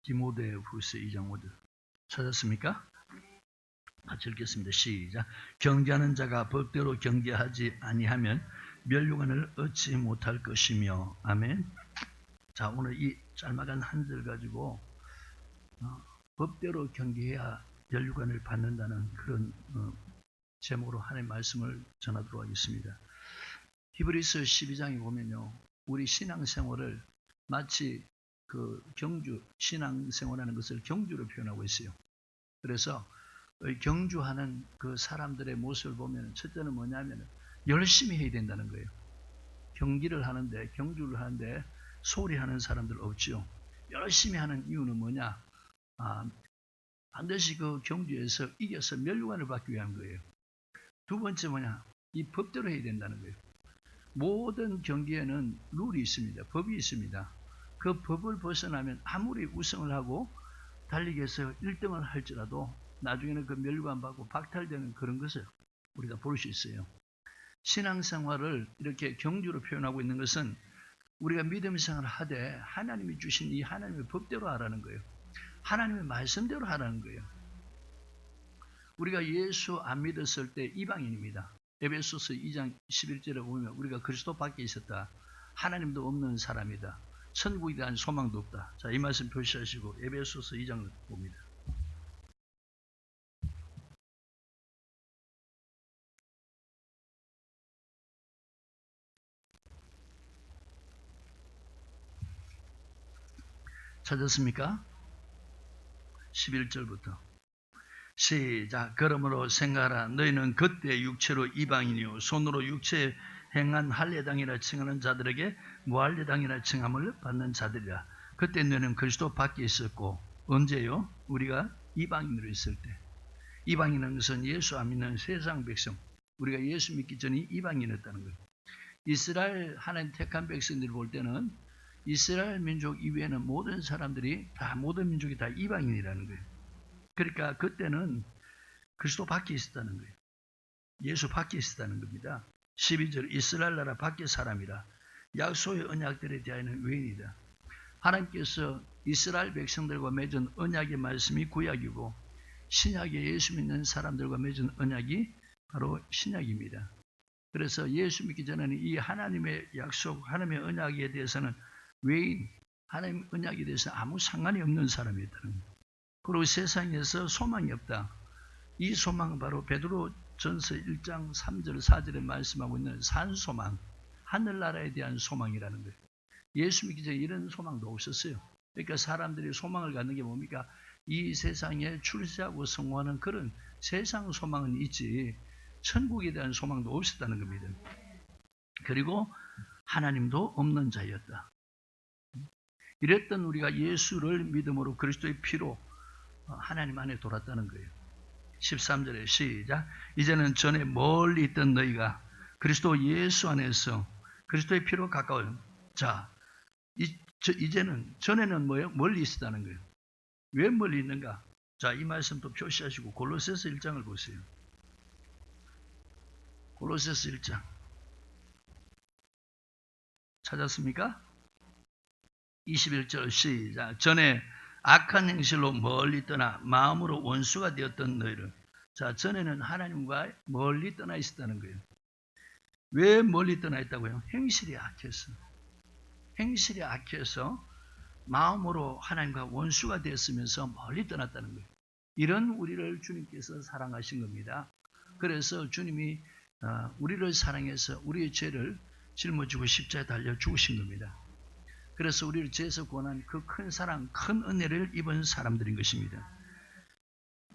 디모데후서 2장 5절 찾았습니까? 같이 읽겠습니다. 시작. 경계하는 자가 법대로 경계하지 아니하면 멸류관을 얻지 못할 것이며. 아멘. 자, 오늘 이 짤막한 한 절 가지고 법대로 경계해야 멸류관을 받는다는 그런 제목으로 하나님의 말씀을 전하도록 하겠습니다. 히브리서 12장에 보면요, 우리 신앙생활을 마치 그 경주, 신앙생활하는 것을 경주로 표현하고 있어요. 그래서 경주하는 그 사람들의 모습을 보면 첫째는 뭐냐면 열심히 해야 된다는 거예요. 경주를 하는데 소홀히 하는 사람들 없지요. 열심히 하는 이유는 뭐냐? 반드시 그 경주에서 이겨서 멸류관을 받기 위한 거예요. 두 번째 뭐냐? 이 법대로 해야 된다는 거예요. 모든 경기에는 룰이 있습니다. 법이 있습니다. 그 법을 벗어나면 아무리 우승을 하고 달리기 해서 1등을 할지라도 나중에는 그 멸류관 받고 박탈되는 그런 것을 우리가 볼 수 있어요. 신앙생활을 이렇게 경주로 표현하고 있는 것은 우리가 믿음 생활을 하되 하나님이 주신 이 하나님의 법대로 하라는 거예요. 하나님의 말씀대로 하라는 거예요. 우리가 예수 안 믿었을 때 이방인입니다. 에베소서 2장 11절에 보면 우리가 그리스도 밖에 있었다. 하나님도 없는 사람이다. 천국에 대한 소망도 없다. 자, 이 말씀 표시하시고 에베소서 2장을 봅니다. 찾았습니까? 11절부터 시작. 그러므로 생각하라. 너희는 그때 육체로 이방인이요 손으로 육체에 행한 할례당이라 칭하는 자들에게 무할례당이라 칭함을 받는 자들이라. 그때 너희는 그리스도 밖에 있었고. 언제요? 우리가 이방인으로 있을 때. 이방인은 것은 예수 안 믿는 세상 백성, 우리가 예수 믿기 전에 이방인이었다는 거예요. 이스라엘 하나님 택한 백성들을 볼 때는 이스라엘 민족 이외에는 모든 사람들이 모든 민족이 다 이방인이라는 거예요. 그러니까 그때는 그리스도 밖에 있었다는 거예요. 예수 밖에 있었다는 겁니다. 12절 이스라엘 나라 밖의 사람이라. 약속의 언약들에 대하여는 외인이다. 하나님께서 이스라엘 백성들과 맺은 언약의 말씀이 구약이고 신약에 예수 믿는 사람들과 맺은 언약이 바로 신약입니다. 그래서 예수 믿기 전에는 이 하나님의 약속, 하나님의 언약에 대해서는 외인, 하나님 언약에 대해서 아무 상관이 없는 사람이었다는 거예요. 그리고 세상에서 소망이 없다. 이 소망은 바로 베드로전서 1장 3절 4절에 말씀하고 있는 산소망, 하늘나라에 대한 소망이라는 거예요. 예수 믿기 전에 이런 소망도 없었어요. 그러니까 사람들이 소망을 갖는 게 뭡니까? 이 세상에 출세하고 성공하는 그런 세상 소망은 있지 천국에 대한 소망도 없었다는 겁니다. 그리고 하나님도 없는 자였다. 이랬던 우리가 예수를 믿음으로 그리스도의 피로 하나님 안에 돌았다는 거예요. 13절에 시작. 이제는 전에 멀리 있던 너희가 그리스도 예수 안에서 그리스도의 피로 가까워요. 자, 이제는 전에는 뭐예요? 멀리 있었다는 거예요. 왜 멀리 있는가? 자, 이 말씀도 표시하시고 골로새서 1장을 보세요. 골로새서 1장 찾았습니까? 21절 시작. 전에 악한 행실로 멀리 떠나 마음으로 원수가 되었던 너희를. 자, 전에는 하나님과 멀리 떠나 있었다는 거예요. 왜 멀리 떠나 있다고요? 행실이 악해서. 행실이 악해서 마음으로 하나님과 원수가 됐으면서 멀리 떠났다는 거예요. 이런 우리를 주님께서 사랑하신 겁니다. 그래서 주님이 우리를 사랑해서 우리의 죄를 짊어지고 십자가에 달려 죽으신 겁니다. 그래서 우리를 죄에서 구원한 그 큰 사랑, 큰 은혜를 입은 사람들인 것입니다.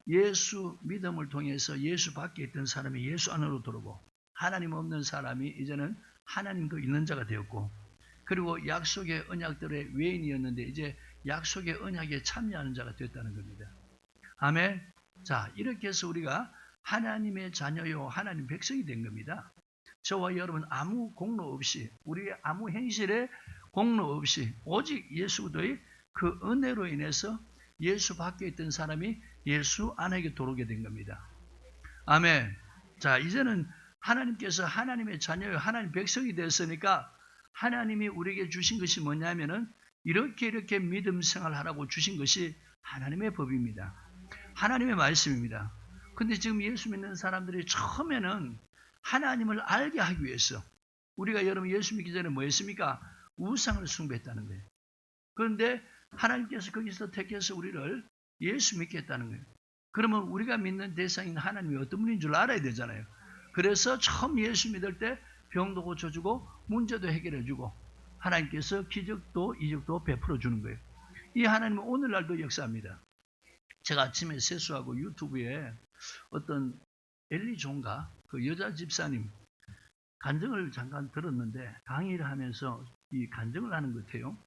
예수 믿음을 통해서 예수 밖에 있던 사람이 예수 안으로 들어오고 하나님 없는 사람이 이제는 하나님도 있는 자가 되었고 그리고 약속의 언약들의 외인이었는데 이제 약속의 언약에 참여하는 자가 되었다는 겁니다. 아멘. 자, 이렇게 해서 우리가 하나님의 자녀요 하나님 백성이 된 겁니다. 저와 여러분 아무 공로 없이 우리의 아무 행실에 공로 없이 오직 예수 그리스도의 그 은혜로 인해서 예수 밖에 있던 사람이 예수 안에 들어오게 된 겁니다. 아멘. 자, 이제는 하나님께서 하나님의 자녀요 하나님 백성이 됐으니까 하나님이 우리에게 주신 것이 뭐냐면은 이렇게 믿음 생활하라고 주신 것이 하나님의 법입니다. 하나님의 말씀입니다. 근데 지금 예수 믿는 사람들이 처음에는 하나님을 알게 하기 위해서 우리가 여러분 예수 믿기 전에 뭐 했습니까? 우상을 숭배했다는 거예요. 그런데 하나님께서 거기서 택해서 우리를 예수 믿게 했다는 거예요. 그러면 우리가 믿는 대상인 하나님이 어떤 분인 줄 알아야 되잖아요. 그래서 처음 예수 믿을 때 병도 고쳐주고 문제도 해결해주고 하나님께서 기적도 이적도 베풀어 주는 거예요. 이 하나님은 오늘날도 역사합니다. 제가 아침에 세수하고 유튜브에 어떤 엘리 종가 그 여자 집사님 간증을 잠깐 들었는데 강의를 하면서 이 간증을 하는 것 같아요.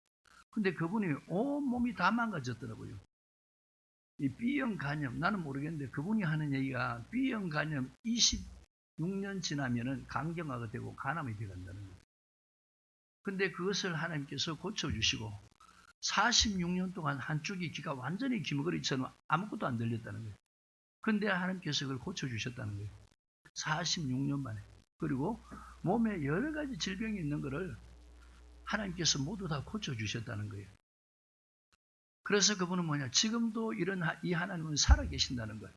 근데 그분이 온몸이 다 망가졌더라고요. 이 B형 간염, 나는 모르겠는데 그분이 하는 얘기가 B형 간염 26년 지나면은 간경화가 되고 간암이 되간다는 거예요. 근데 그것을 하나님께서 고쳐주시고 46년 동안 한쪽이 귀가 완전히 귀머거리처럼 아무것도 안 들렸다는 거예요. 근데 하나님께서 그걸 고쳐주셨다는 거예요. 46년 만에. 그리고 몸에 여러 가지 질병이 있는 것을 하나님께서 모두 다 고쳐주셨다는 거예요. 그래서 그분은 뭐냐? 지금도 이 하나님은 살아계신다는 거예요.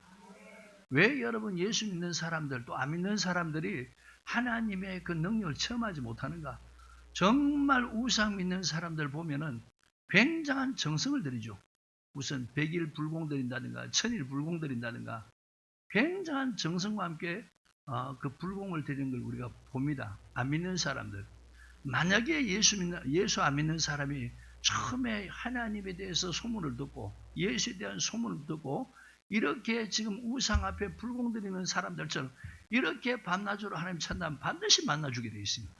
왜 여러분 예수 믿는 사람들 또 안 믿는 사람들이 하나님의 그 능력을 체험하지 못하는가? 정말 우상 믿는 사람들 보면은 굉장한 정성을 들이죠. 무슨 100일 불공 드린다든가 1000일 불공 드린다든가 굉장한 정성과 함께 그 불공을 드리는 걸 우리가 봅니다. 안 믿는 사람들. 만약에 예수 안 믿는 사람이 처음에 하나님에 대해서 소문을 듣고 예수에 대한 소문을 듣고 이렇게 지금 우상 앞에 불공 드리는 사람들처럼 이렇게 밤낮으로 하나님 찾는다면 반드시 만나주게 되어 있습니다.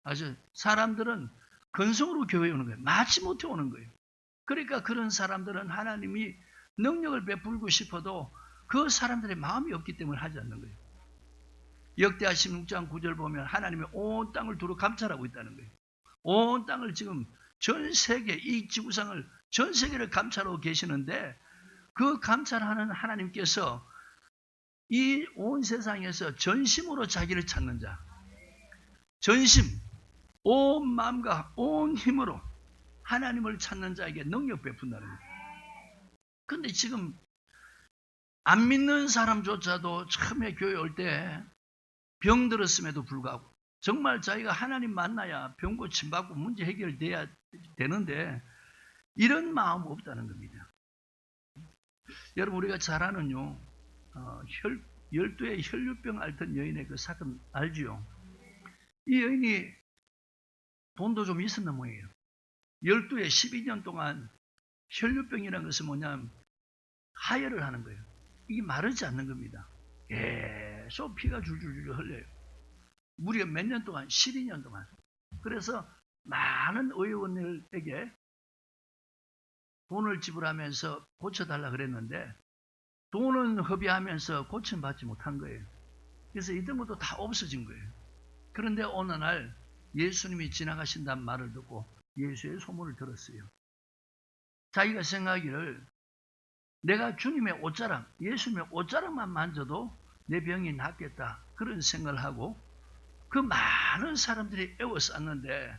아주 사람들은 근성으로 교회에 오는 거예요. 마치 못해 오는 거예요. 그러니까 그런 사람들은 하나님이 능력을 베풀고 싶어도 그 사람들의 마음이 없기 때문에 하지 않는 거예요. 역대하 16장 9절 보면 하나님이 온 땅을 두루 감찰하고 있다는 거예요. 온 땅을 지금 전 세계 이 지구상을 전 세계를 감찰하고 계시는데 그 감찰하는 하나님께서 이 온 세상에서 전심으로 자기를 찾는 자, 전심, 온 마음과 온 힘으로 하나님을 찾는 자에게 능력 베푼다는 거예요. 근데 지금 안 믿는 사람조차도 처음에 교회 올 때 병들었음에도 불구하고 정말 자기가 하나님 만나야 병 고침받고 문제 해결돼야 되는데 이런 마음 없다는 겁니다. 여러분 우리가 잘 아는요 12의 혈류병 앓던 여인의 그 사건 알지요? 이 여인이 돈도 좀 있었는 모양이에요. 12에 12년 동안 혈류병이라는 것은 뭐냐면 하혈을 하는 거예요. 이게 마르지 않는 겁니다. 계속 피가 줄줄줄 흘려요. 무려 몇 년 동안? 12년 동안. 그래서 많은 의원들에게 돈을 지불하면서 고쳐달라 그랬는데 돈은 허비하면서 고침받지 못한 거예요. 그래서 이런 것도 다 없어진 거예요. 그런데 어느 날 예수님이 지나가신다는 말을 듣고 예수의 소문을 들었어요. 자기가 생각하기를 내가 주님의 옷자락, 예수님의 옷자락만 만져도 내 병이 낫겠다. 그런 생각을 하고 그 많은 사람들이 애워쌌는데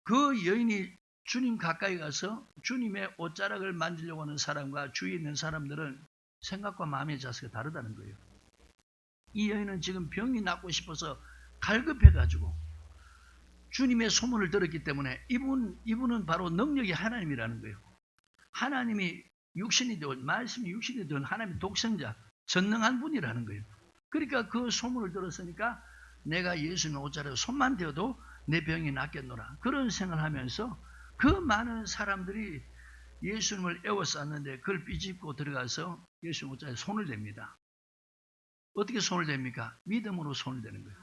그 여인이 주님 가까이 가서 주님의 옷자락을 만지려고 하는 사람과 주위에 있는 사람들은 생각과 마음의 자세가 다르다는 거예요. 이 여인은 지금 병이 낫고 싶어서 갈급해가지고 주님의 소문을 들었기 때문에 이분은 바로 능력이 하나님이라는 거예요. 하나님이 육신이 되온 말씀이 육신이 되온 하나님의 독생자 전능한 분이라는 거예요. 그러니까 그 소문을 들었으니까 내가 예수님의 옷자락에 손만 대어도 내 병이 낫겠노라 그런 생각을 하면서 그 많은 사람들이 예수님을 애워쌌는데 그걸 삐집고 들어가서 예수님 옷자락에 손을 댑니다. 어떻게 손을 댑니까? 믿음으로 손을 대는 거예요.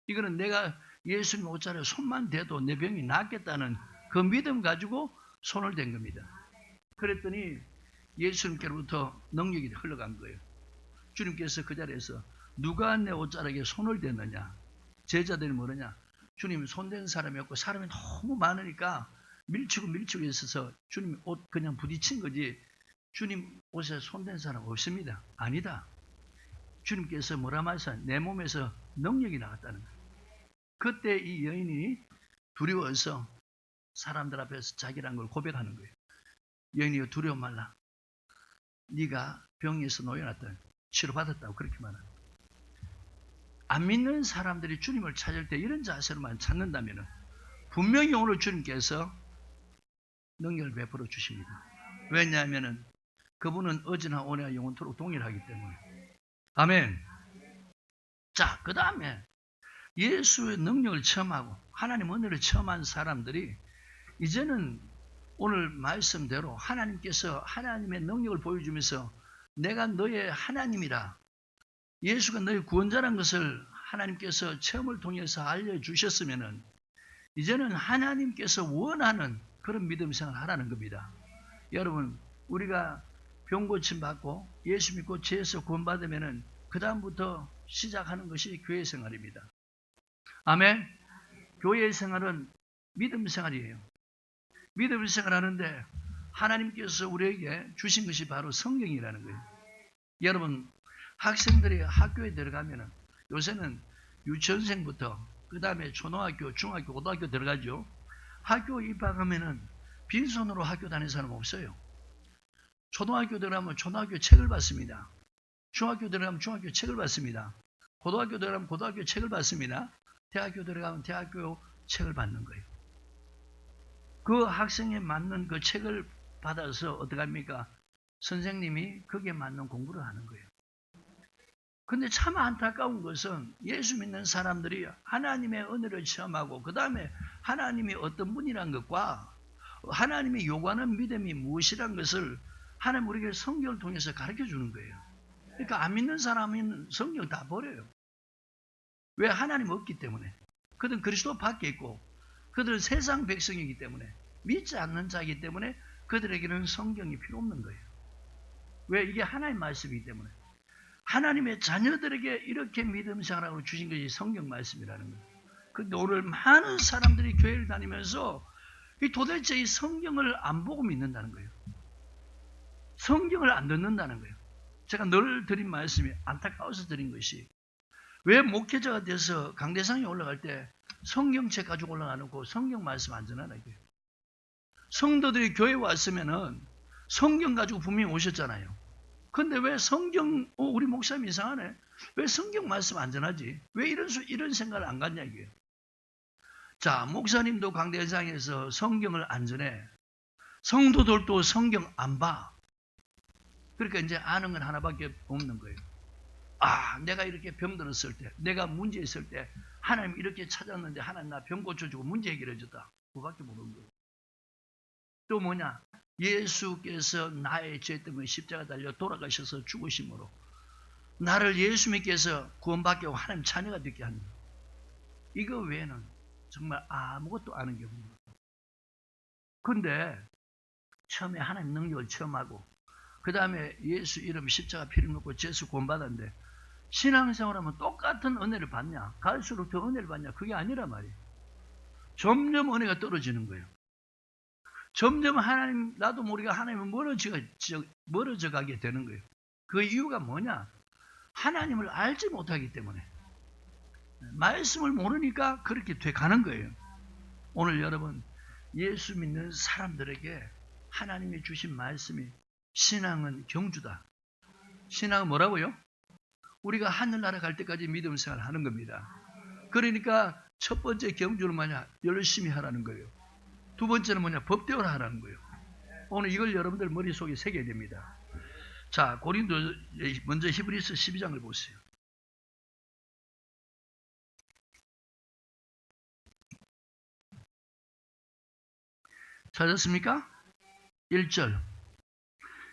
이거는 내가 예수님 옷자락에 손만 대도 내 병이 낫겠다는 그 믿음 가지고 손을 댄 겁니다. 그랬더니 예수님께로부터 능력이 흘러간 거예요. 주님께서 그 자리에서 누가 내 옷자락에 손을 댔느냐? 제자들이 뭐느냐? 주님 손댄 사람이 없고 사람이 너무 많으니까 밀치고 있어서 주님 옷 그냥 부딪힌 거지 주님 옷에 손댄 사람 없습니다. 아니다. 주님께서 뭐라 말하세요? 내 몸에서 능력이 나왔다는 거예요. 그때 이 여인이 두려워서 사람들 앞에서 자기란 걸 고백하는 거예요. 여인이여 두려워 말라. 네가 병에서 놓여놨다. 치료받았다고 그렇게 말하는 거예요. 안 믿는 사람들이 주님을 찾을 때 이런 자세로만 찾는다면 분명히 오늘 주님께서 능력을 베풀어 주십니다. 왜냐하면 그분은 어제나 오늘나 영원토록 동일하기 때문에. 아멘. 자, 그 다음에 예수의 능력을 체험하고 하나님 은혜를 체험한 사람들이 이제는 오늘 말씀대로 하나님께서 하나님의 능력을 보여주면서 내가 너의 하나님이라, 예수가 너의 구원자라는 것을 하나님께서 체험을 통해서 알려주셨으면 이제는 하나님께서 원하는 그런 믿음 생활을 하라는 겁니다. 여러분, 우리가 병 고침 받고 예수 믿고 죄에서 구원받으면 그 다음부터 시작하는 것이 교회 생활입니다. 아멘. 교회 생활은 믿음 생활이에요. 믿음 생활하는데 하나님께서 우리에게 주신 것이 바로 성경이라는 거예요. 여러분, 학생들이 학교에 들어가면 요새는 유치원생부터 그 다음에 초등학교, 중학교, 고등학교 들어가죠. 학교 입학하면은 빈손으로 학교 다니는 사람 없어요. 초등학교 들어가면 초등학교 책을 받습니다. 중학교 들어가면 중학교 책을 받습니다. 고등학교 들어가면 고등학교 책을 받습니다. 대학교 들어가면 대학교 책을 받는 거예요. 그 학생에 맞는 그 책을 받아서 어떻게 합니까? 선생님이 거기에 맞는 공부를 하는 거예요. 근데 참 안타까운 것은 예수 믿는 사람들이 하나님의 은혜를 체험하고 그 다음에 하나님이 어떤 분이란 것과 하나님이 요구하는 믿음이 무엇이란 것을 하나님 우리에게 성경을 통해서 가르쳐 주는 거예요. 그러니까 안 믿는 사람은 성경 다 버려요. 왜? 하나님 없기 때문에. 그들은 그리스도 밖에 있고 그들은 세상 백성이기 때문에 믿지 않는 자이기 때문에 그들에게는 성경이 필요 없는 거예요. 왜? 이게 하나님의 말씀이기 때문에. 하나님의 자녀들에게 이렇게 믿음 생활하고 주신 것이 성경 말씀이라는 거예요. 그런데 오늘 많은 사람들이 교회를 다니면서 도대체 이 성경을 안 보고 믿는다는 거예요. 성경을 안 듣는다는 거예요. 제가 늘 드린 말씀이 안타까워서 드린 것이, 왜 목회자가 돼서 강대상에 올라갈 때 성경책 가지고 올라가놓고 성경 말씀 안 전하나 이거예요. 성도들이 교회에 왔으면은 성경 가지고 분명히 오셨잖아요. 근데 왜 성경, 우리 목사님 이상하네. 왜 성경 말씀 안 전하지? 왜 이런 생각을 안 갖냐 이게요. 자, 목사님도 강대상에서 성경을 안 전해. 성도들도 성경 안 봐. 그러니까 이제 아는 건 하나밖에 없는 거예요. 아, 내가 이렇게 병들었을 때, 내가 문제 있을 때 하나님 이렇게 찾았는데 하나님 나 병 고쳐주고 문제 해결해 줬다. 그거밖에 모르는 거예요. 또 뭐냐? 예수께서 나의 죄 때문에 십자가 달려 돌아가셔서 죽으심으로 나를 예수 믿게 해서 구원받게 하고 하나님 자녀가 되게 하는 거예요. 이거 외에는 정말 아무것도 아는 게 없는 거예요. 근데 처음에 하나님 능력을 체험하고 그 다음에 예수 이름 십자가 피를 먹고 죄수 구원받았는데 신앙생활하면 똑같은 은혜를 받냐? 갈수록 더 은혜를 받냐? 그게 아니란 말이에요. 점점 은혜가 떨어지는 거예요. 점점 하나님, 나도 모르게 하나님은 멀어져 가게 되는 거예요. 그 이유가 뭐냐? 하나님을 알지 못하기 때문에. 말씀을 모르니까 그렇게 돼 가는 거예요. 오늘 여러분, 예수 믿는 사람들에게 하나님이 주신 말씀이 신앙은 경주다. 신앙은 뭐라고요? 우리가 하늘나라 갈 때까지 믿음 생활을 하는 겁니다. 그러니까 첫 번째 경주는 뭐냐? 열심히 하라는 거예요. 두 번째는 뭐냐? 법대로 하라는 거예요. 오늘 이걸 여러분들 머릿속에 새겨야 됩니다. 자, 고린도 먼저 히브리서 12장을 보세요. 찾았습니까? 1절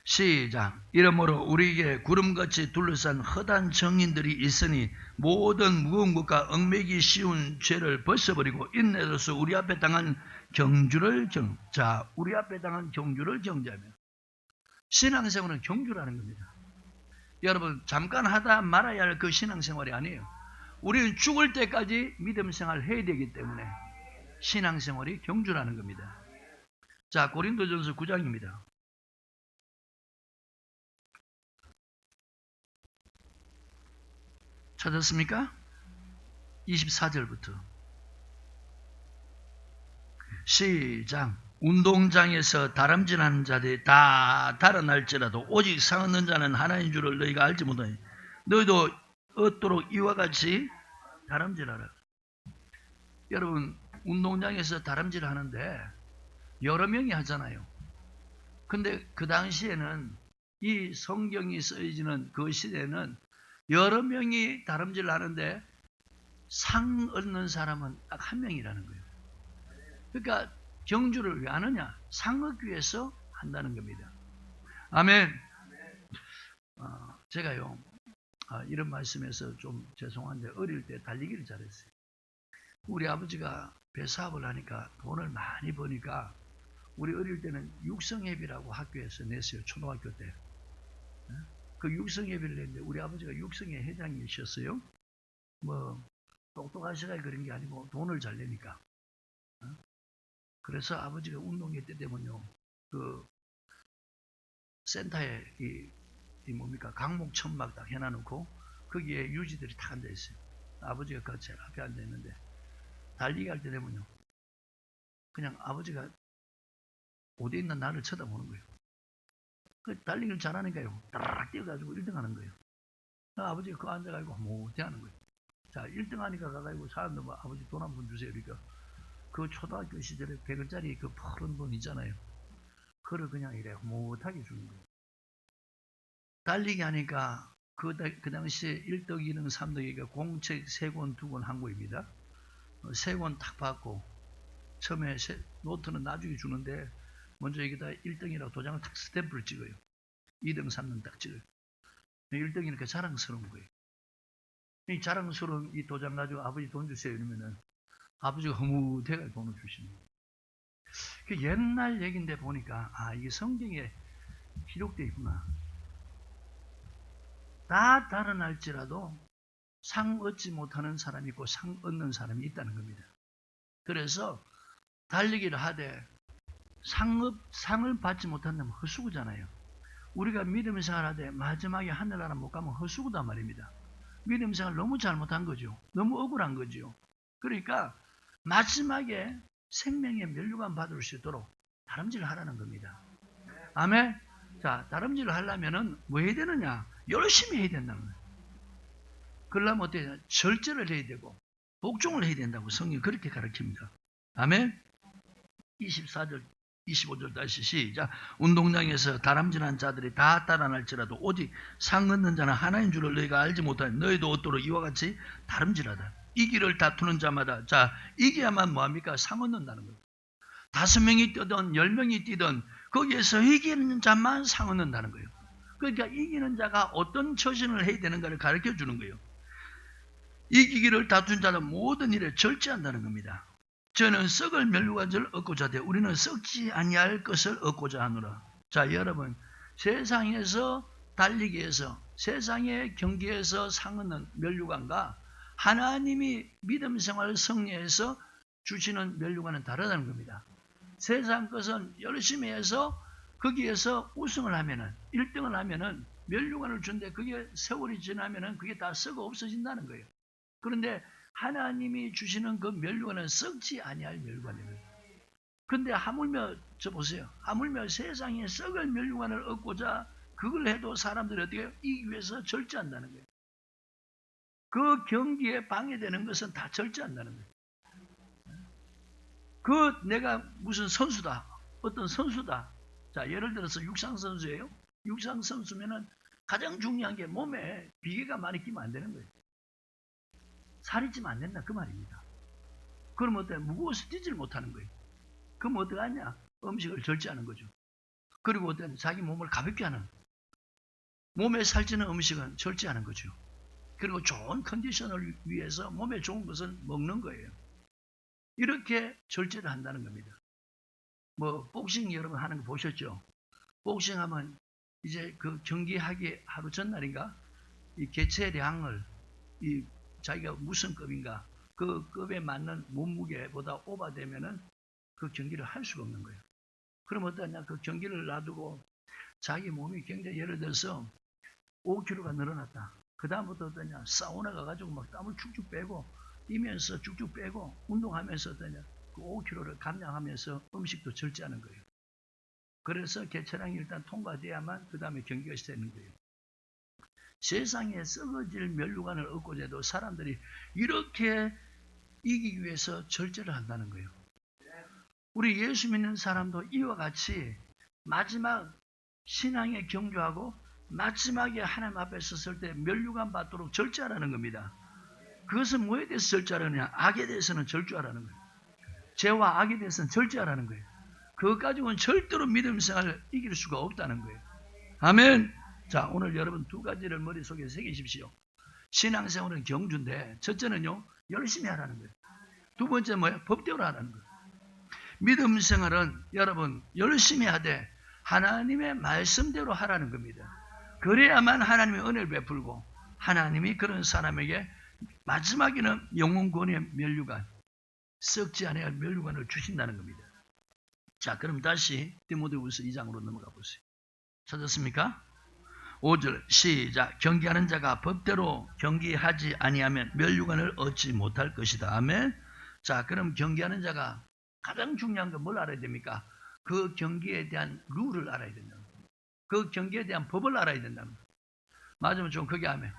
시작. 이러므로 우리에게 구름같이 둘러싼 허다한 정인들이 있으니 모든 무거운 것과 얽매기 쉬운 죄를 벗어버리고 인내로서 우리 앞에 당한 경주를 우리 앞에 당한 경주를 정죄하며. 신앙생활은 경주라는 겁니다. 여러분, 잠깐 하다 말아야 할 그 신앙생활이 아니에요. 우리는 죽을 때까지 믿음생활을 해야 되기 때문에 신앙생활이 경주라는 겁니다. 자, 고린도전서 9장입니다. 찾았습니까? 24절부터 시작. 운동장에서 다름질하는 자들이 다 달아날지라도 오직 상 얻는 자는 하나인 줄을 너희가 알지 못하니 너희도 얻도록 이와 같이 다름질하라. 여러분, 운동장에서 다름질하는데 여러 명이 하잖아요. 근데 그 당시에는 이 성경이 쓰여지는 그 시대에는 여러 명이 다름질하는데 상 얻는 사람은 딱 한 명이라는 거예요. 그러니까 경주를 왜 하느냐? 상 얻기 위해서 한다는 겁니다. 아멘. 제가요, 이런 말씀에서 좀 죄송한데 어릴 때 달리기를 잘했어요. 우리 아버지가 배사업을 하니까 돈을 많이 버니까 우리 어릴 때는 육성예비라고 학교에서 냈어요. 초등학교 때. 그 육성예비를 냈는데 우리 아버지가 육성회 회장이셨어요. 뭐 똑똑하시라 그런 게 아니고 돈을 잘 내니까. 그래서 아버지가 운동회 때 되면요, 그 센터에 이 뭡니까 강목 천막 딱 해놔놓고 거기에 유지들이 다 앉아 있어요. 아버지가 그 제일 앞에 앉아 있는데 달리기 할 때 되면요, 그냥 아버지가 어디 있는 나를 쳐다보는 거예요. 그 달리기를 잘하니까요, 따라락 뛰어가지고 1등 하는 거예요. 아버지가 그 앉아가지고 못해 하는 거예요. 자, 1등 하니까 가가지고 사람들 뭐 아버지 돈 한 번 주세요. 그러니까 그 초등학교 시절에 100원짜리 그 푸른 돈 있잖아요. 그걸 그냥 이래 못하게 주는 거예요. 달리기 하니까 그 당시에 1등, 2등, 3등이니까 공책 3권, 2권 한 거입니다. 3권 탁 받고 처음에 노트는 나중에 주는데 먼저 여기다 1등이라고 도장을 탁 스탬프를 찍어요. 2등, 3등 딱 찍어요. 1등이니까 자랑스러운 거예요. 이 자랑스러운 이 도장 가지고 아버지 돈 주세요 이러면은 아버지가 흐뭇해가 돈을 주시는 거예요. 그 옛날 얘기인데 보니까 이게 성경에 기록되어 있구나. 다 달아날지라도 상 얻지 못하는 사람이 있고 상 얻는 사람이 있다는 겁니다. 그래서 달리기를 하되 상을 받지 못한다면 헛수고잖아요. 우리가 믿음 생활하되 마지막에 하늘나라 못 가면 헛수고단 말입니다. 믿음 생활 너무 잘못한 거죠. 너무 억울한 거죠. 그러니까 마지막에 생명의 면류관 받을 수 있도록 다름질을 하라는 겁니다. 아멘. 자, 다름질을 하려면은 뭐 해야 되느냐? 열심히 해야 된다는 거예요. 그러려면 어떻게 해야 되냐? 절제를 해야 되고 복종을 해야 된다고 성경이 그렇게 가르칩니다. 아멘. 24절 25절 다시 시작. 운동장에서 다람질한 자들이 다 따라날지라도 오직 상 얻는 자는 하나인 줄을 너희가 알지 못하니 너희도 얻도록 이와 같이 다름질하다. 이 길을 다투는 자마다 자 이겨야만 뭐합니까? 상 얻는다는 거예요. 5명이 뛰든 10명이 뛰든 거기에서 이기는 자만 상 얻는다는 거예요. 그러니까 이기는 자가 어떤 처신을 해야 되는가를 가르쳐 주는 거예요. 이기기를 다툰 자는 모든 일에 절제한다는 겁니다. 저는 썩을 면류관을 얻고자 하되 우리는 썩지 아니할 것을 얻고자 하노라. 자, 여러분, 세상에서 달리기에서 세상의 경기에서 상 얻는 면류관과 하나님이 믿음 생활 성례에서 주시는 면류관은 다르다는 겁니다. 세상 것은 열심히 해서 거기에서 우승을 하면은 1등을 하면은 면류관을 준대 그게 세월이 지나면은 그게 다 썩어 없어진다는 거예요. 그런데 하나님이 주시는 그 면류관은 썩지 아니할 면류관이에요. 그런데 하물며 저 보세요. 하물며 세상에 썩을 면류관을 얻고자 그걸 해도 사람들이 어떻게 해요? 이기기 위해서 절제한다는 거예요. 그 경기에 방해되는 것은 다 절제한다는 거예요. 그 내가 무슨 선수다. 어떤 선수다. 자, 예를 들어서 육상선수예요. 육상선수면은 가장 중요한 게 몸에 비계가 많이 끼면 안 되는 거예요. 살이 찌면 안 된다 그 말입니다. 그러면 어때? 무거워서 뛰지를 못하는 거예요. 그럼 어떡하냐? 음식을 절제하는 거죠. 그리고 어떤 자기 몸을 가볍게 하는 몸에 살찌는 음식은 절제하는 거죠. 그리고 좋은 컨디션을 위해서 몸에 좋은 것을 먹는 거예요. 이렇게 절제를 한다는 겁니다. 뭐 복싱 여러분 하는 거 보셨죠? 복싱하면 이제 그 경기하기 하루 전날인가 이 개체량을 이 자기가 무슨 급인가 그 급에 맞는 몸무게보다 오버되면은 그 경기를 할 수가 없는 거예요. 그럼 어떠냐? 그 경기를 놔두고 자기 몸이 굉장히 예를 들어서 5kg가 늘어났다. 그 다음부터 어떠냐? 사우나 가가지고 막 땀을 축축 빼고 뛰면서 쭉쭉 빼고 운동하면서 어떠냐? 그 5kg를 감량하면서 음식도 절제하는 거예요. 그래서 개체량이 일단 통과돼야만 그 다음에 경기가 시작되는 거예요. 세상에 썩어질 면류관을 얻고자 해도 사람들이 이렇게 이기기 위해서 절제를 한다는 거예요. 우리 예수 믿는 사람도 이와 같이 마지막 신앙에 경주하고 마지막에 하나님 앞에 섰을 때 면류관 받도록 절제하라는 겁니다. 그것은 뭐에 대해서 절제하느냐? 악에 대해서는 절제하라는 거예요. 죄와 악에 대해서는 절제하라는 거예요. 그것 가지고는 절대로 믿음 생활을 이길 수가 없다는 거예요. 아멘. 자, 오늘 여러분 두 가지를 머릿속에 새기십시오. 신앙생활은 경주인데 첫째는요, 열심히 하라는 거예요. 두 번째 뭐예요? 법대로 하라는 거예요. 믿음 생활은 여러분 열심히 하되 하나님의 말씀대로 하라는 겁니다. 그래야만 하나님의 은혜를 베풀고 하나님이 그런 사람에게 마지막에는 영혼권의 면류관, 썩지 아니할 면류관을 주신다는 겁니다. 자, 그럼 다시 디모데후서 2장으로 넘어가 보세요. 찾았습니까? 5절 시작. 경기하는 자가 법대로 경기하지 아니하면 면류관을 얻지 못할 것이다. 아멘. 자, 그럼 경기하는 자가 가장 중요한 건 뭘 알아야 됩니까? 그 경기에 대한 룰을 알아야 된다. 그 경기에 대한 법을 알아야 된다. 맞으면 좀 크게 하면.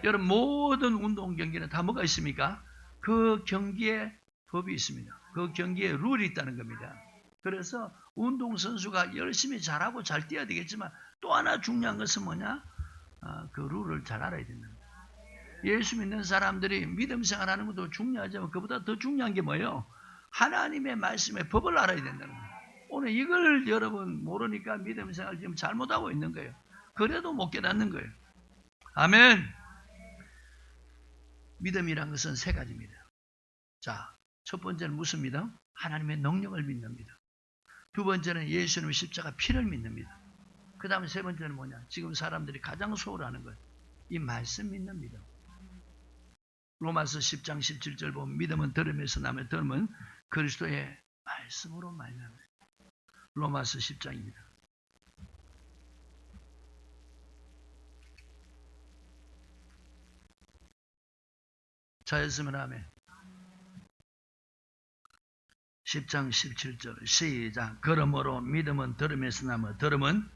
여러분 모든 운동 경기는 다 뭐가 있습니까? 그 경기에 법이 있습니다. 그 경기에 룰이 있다는 겁니다. 그래서 운동선수가 열심히 잘하고 잘 뛰어야 되겠지만 또 하나 중요한 것은 뭐냐? 그 룰을 잘 알아야 된다. 예수 믿는 사람들이 믿음 생활하는 것도 중요하지만 그보다 더 중요한 게 뭐예요? 하나님의 말씀의 법을 알아야 된다는 거예요. 오늘 이걸 여러분 모르니까 믿음 생활 지금 잘못하고 있는 거예요. 그래도 못 깨닫는 거예요. 아멘. 믿음이란 것은 세 가지입니다. 자, 첫 번째는 무슨 믿음? 하나님의 능력을 믿는 믿음. 두 번째는 예수님의 십자가 피를 믿는 믿음. 그 다음에 세 번째는 뭐냐? 지금 사람들이 가장 소홀하는 것. 이 말씀 믿는 믿음. 로마서 10장 17절 보면 믿음은 들음에서 나며 들음은 그리스도의 말씀으로 말미암아. 로마서 10장입니다. 자였으면 아멘. 10장 17절 시작. 그러므로 믿음은 들음에서 나며 들음은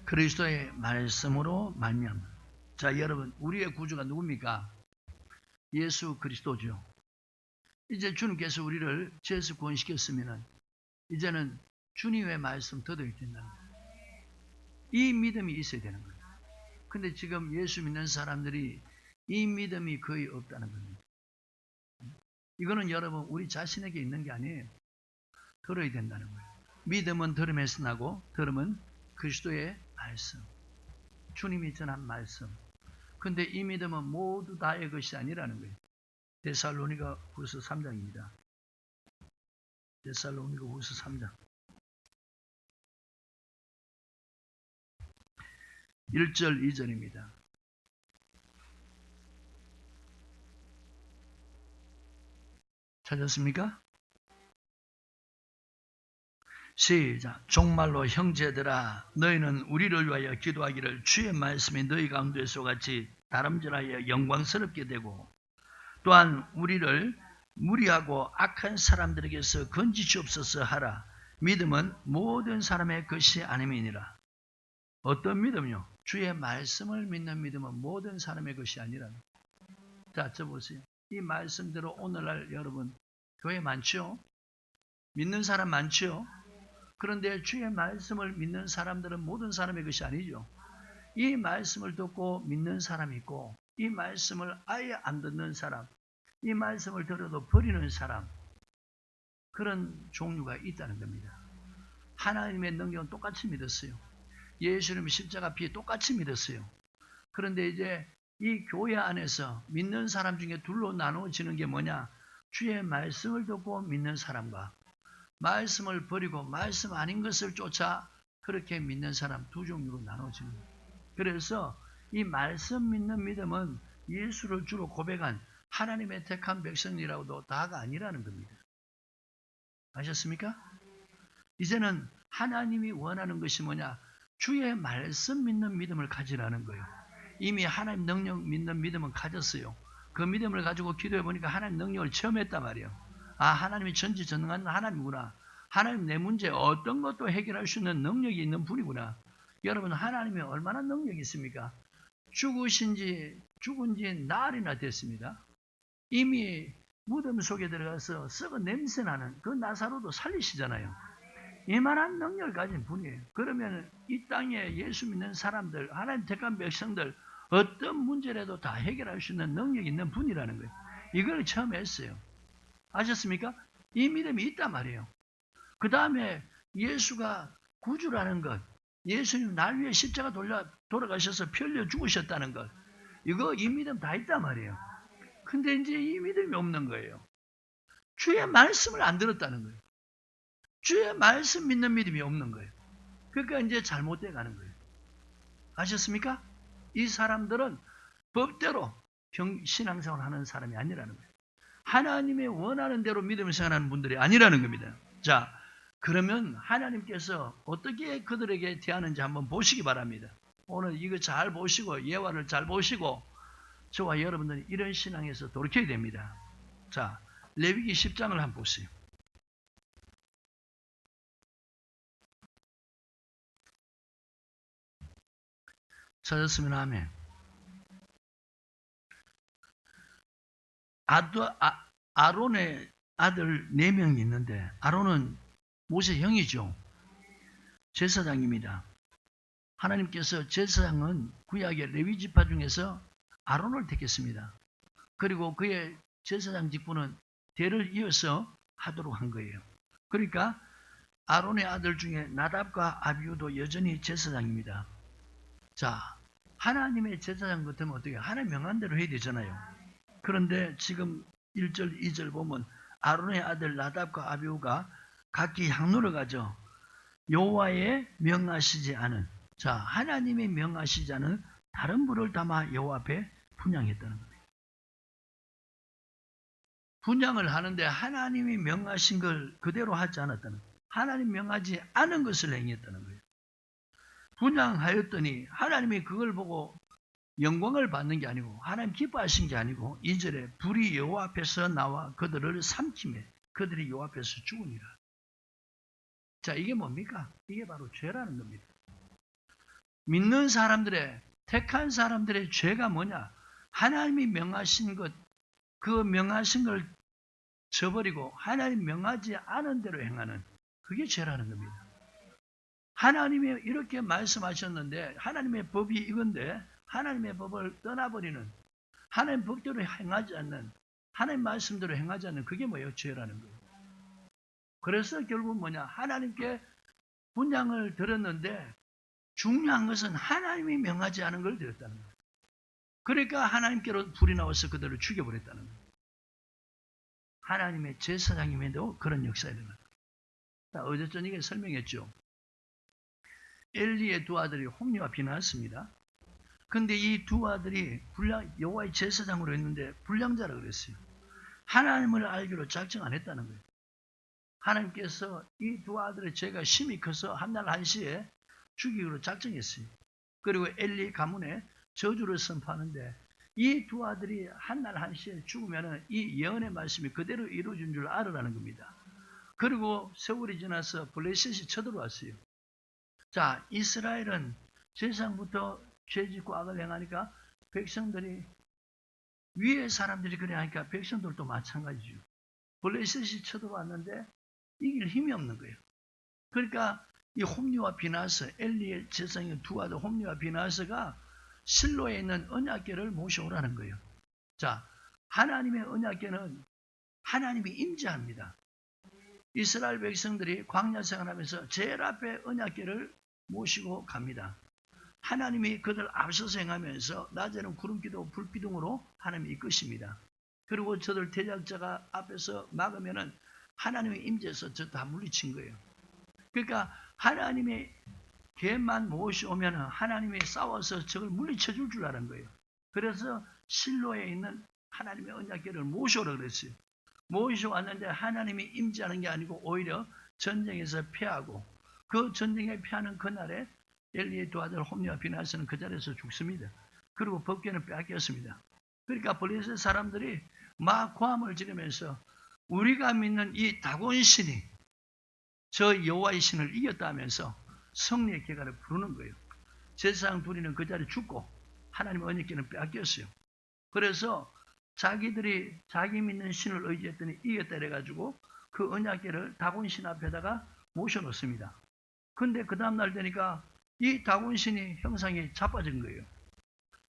그리스도의 말씀으로 말미암아. 자, 여러분 우리의 구주가 누굽니까? 예수 그리스도죠. 이제 주님께서 우리를 죄에서 구원시켰으면 이제는 주님의 말씀 더더욱 된다는 거예요. 이 믿음이 있어야 되는 거예요. 근데 지금 예수 믿는 사람들이 이 믿음이 거의 없다는 겁니다. 이거는 여러분 우리 자신에게 있는 게 아니에요. 들어야 된다는 거예요. 믿음은 들음에서 나고 들음은 그리스도의 말씀. 주님이 전한 말씀. 근데 이 믿음은 모두 다의 것이 아니라는 거예요. 데살로니가 후서 3장입니다. 데살로니가 후서 3장 1절 2절입니다. 찾았습니까? 시작. 정말로 형제들아 너희는 우리를 위하여 기도하기를 주의 말씀이 너희 가운데서 같이 다름질하여 영광스럽게 되고 또한 우리를 무리하고 악한 사람들에게서 건지시옵소서 하라. 믿음은 모든 사람의 것이 아님이니라. 어떤 믿음요? 주의 말씀을 믿는 믿음은 모든 사람의 것이 아니라. 자, 저 보세요. 이 말씀대로 오늘날 여러분 교회 많죠? 믿는 사람 많죠? 그런데 주의 말씀을 믿는 사람들은 모든 사람의 것이 아니죠. 이 말씀을 듣고 믿는 사람이 있고 이 말씀을 아예 안 듣는 사람, 이 말씀을 들어도 버리는 사람, 그런 종류가 있다는 겁니다. 하나님의 능력은 똑같이 믿었어요. 예수님의 십자가 피 똑같이 믿었어요. 그런데 이제 이 교회 안에서 믿는 사람 중에 둘로 나누어지는 게 뭐냐? 주의 말씀을 듣고 믿는 사람과 말씀을 버리고 말씀 아닌 것을 쫓아 그렇게 믿는 사람 두 종류로 나눠지는 거예요. 그래서 이 말씀 믿는 믿음은 예수를 주로 고백한 하나님의 택한 백성이라고도 다가 아니라는 겁니다. 아셨습니까? 이제는 하나님이 원하는 것이 뭐냐? 주의 말씀 믿는 믿음을 가지라는 거예요. 이미 하나님 능력 믿는 믿음은 가졌어요. 그 믿음을 가지고 기도해 보니까 하나님 능력을 체험했단 말이에요. 하나님이 전지전능한 하나님이구나. 하나님 내 문제 어떤 것도 해결할 수 있는 능력이 있는 분이구나. 여러분, 하나님이 얼마나 능력이 있습니까? 죽은 지 나흘이나 됐습니다. 이미 무덤 속에 들어가서 썩은 냄새나는 그 나사로도 살리시잖아요. 이만한 능력을 가진 분이에요. 그러면 이 땅에 예수 믿는 사람들, 하나님 택한 백성들 어떤 문제라도 다 해결할 수 있는 능력이 있는 분이라는 거예요. 이걸 처음 했어요. 아셨습니까? 이 믿음이 있단 말이에요. 그 다음에 예수가 구주라는 것, 예수님 날 위해 십자가 돌아가셔서 피 흘려 죽으셨다는 것, 이거 이 믿음 다 있단 말이에요. 근데 이제 이 믿음이 없는 거예요. 주의 말씀을 안 들었다는 거예요. 주의 말씀 믿는 믿음이 없는 거예요. 그러니까 이제 잘못돼 가는 거예요. 아셨습니까? 이 사람들은 법대로 신앙생활을 하는 사람이 아니라는 거예요. 하나님의 원하는 대로 믿음을 생활하는 분들이 아니라는 겁니다. 자, 그러면 하나님께서 어떻게 그들에게 대하는지 한번 보시기 바랍니다. 오늘 이거 잘 보시고 예화를 잘 보시고 저와 여러분들이 이런 신앙에서 돌이켜야 됩니다. 자, 레위기 10장을 한번 보세요. 찾았으면 아멘. 아론의 아들 4명이 있는데 아론은 모세 형이죠. 제사장입니다. 하나님께서 제사장은 구약의 레위 지파 중에서 아론을 택했습니다. 그리고 그의 제사장 직분은 대를 이어서 하도록 한 거예요. 그러니까 아론의 아들 중에 나답과 아비후도 여전히 제사장입니다. 자, 하나님의 제사장 같으면 어떻게 해요? 하나님 명한 대로 해야 되잖아요. 그런데 지금 1절, 2절 보면 아론의 아들 나답과 아비후가 각기 향로를 가져 여호와의 명하시지 않은, 자, 하나님의 명하시지 않은 다른 불을 담아 여호와 앞에 분향했다는 겁니다. 분향을 하는데 하나님이 명하신 걸 그대로 하지 않았다는 거예요. 하나님 명하지 않은 것을 행했다는 거예요. 분향하였더니 하나님이 그걸 보고 영광을 받는 게 아니고 하나님 기뻐하신 게 아니고 2절에 불이 여호와 앞에서 나와 그들을 삼키매 그들이 여호와 앞에서 죽으니라. 자, 이게 뭡니까? 이게 바로 죄라는 겁니다. 믿는 사람들의, 택한 사람들의 죄가 뭐냐? 하나님이 명하신 것, 그 명하신 걸 저버리고 하나님 명하지 않은 대로 행하는, 그게 죄라는 겁니다. 하나님이 이렇게 말씀하셨는데 하나님의 법이 이건데 하나님의 법을 떠나버리는, 하나님 법대로 행하지 않는, 하나님 말씀대로 행하지 않는, 그게 뭐예요? 죄라는 거예요. 그래서 결국 뭐냐? 하나님께 분향을 드렸는데 중요한 것은 하나님이 명하지 않은 걸 드렸다는 거예요. 그러니까 하나님께로 불이 나와서 그들을 죽여버렸다는 거예요. 하나님의 제사장임에도 그런 역사가 일어납니다. 어제 저녁에 설명했죠. 엘리의 두 아들이 홈리와 비나왔습니다. 근데 이 두 아들이 여호와의 제사장으로 했는데 불량자라고 그랬어요. 하나님을 알기로 작정 안 했다는 거예요. 하나님께서 이 두 아들의 죄가 심히 커서 한날 한시에 죽이기로 작정했어요. 그리고 엘리 가문에 저주를 선포하는데 이 두 아들이 한날 한시에 죽으면 이 예언의 말씀이 그대로 이루어진 줄 알으라는 겁니다. 그리고 세월이 지나서 블레셋이 쳐들어왔어요. 자, 이스라엘은 제사장부터 죄짓고 악을 행하니까 백성들이, 위에 사람들이 그래 하니까 백성들도 마찬가지죠. 블레셋이 쳐들어왔는데 이길 힘이 없는 거예요. 그러니까 이 홈리와 비나스, 엘리의 제사장인 두 아들 홈리와 비나스가 실로에 있는 언약궤를 모셔오라는 거예요. 자, 하나님의 언약궤는 하나님이 임재합니다. 이스라엘 백성들이 광야 생활하면서 제일 앞에 언약궤를 모시고 갑니다. 하나님이 그들 앞서서 행하면서 낮에는 구름기도 불기둥으로 하나님이 이끄십니다. 그리고 저들 대적자가 앞에서 막으면은 하나님이 임재해서 저 다 물리친 거예요. 그러니까 하나님의 개만 모셔오면 하나님이 싸워서 저걸 물리쳐 줄 줄 아는 거예요. 그래서 실로에 있는 하나님의 언약궤를 모셔오라 그랬어요. 모셔왔는데 하나님이 임재하는 게 아니고 오히려 전쟁에서 패하고, 그 전쟁에 패하는 그날에 엘리의 두 아들 홈리와 비나스는 그 자리에서 죽습니다. 그리고 법궤는 빼앗겼습니다. 그러니까 블레셋 사람들이 막 고함을 지르면서 우리가 믿는 이 다곤신이 저 여호와의 신을 이겼다 하면서 승리의 계가를 부르는 거예요. 제사장 둘이는 그 자리에 죽고 하나님의 언약궤는 빼앗겼어요. 그래서 자기들이 자기 믿는 신을 의지했더니 이겼다 이래가지고 그 언약궤를 다곤신 앞에다가 모셔놓습니다. 근데 그 다음날 되니까 이 다곤신이 형상이 자빠진 거예요.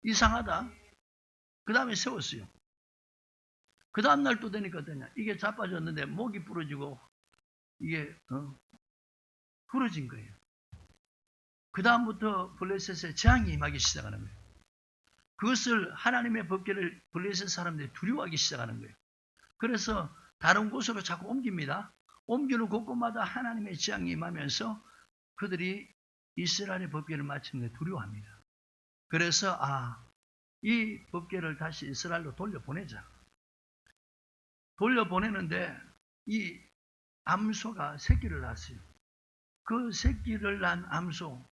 이상하다. 그 다음에 세웠어요. 그 다음날 또 되니까 어떠냐. 이게 자빠졌는데 목이 부러지고 이게 부러진 거예요. 그 다음부터 블레셋에 재앙이 임하기 시작하는 거예요. 그것을 하나님의 법궤를 블레셋 사람들이 두려워하기 시작하는 거예요. 그래서 다른 곳으로 자꾸 옮깁니다. 옮기는 곳곳마다 하나님의 재앙이 임하면서 그들이 이스라엘의 법궤를 마침내 두려워합니다. 그래서 이 법궤를 다시 이스라엘로 돌려보내자. 돌려보내는데 이 암소가 새끼를 낳았어요. 그 새끼를 낳은 암소,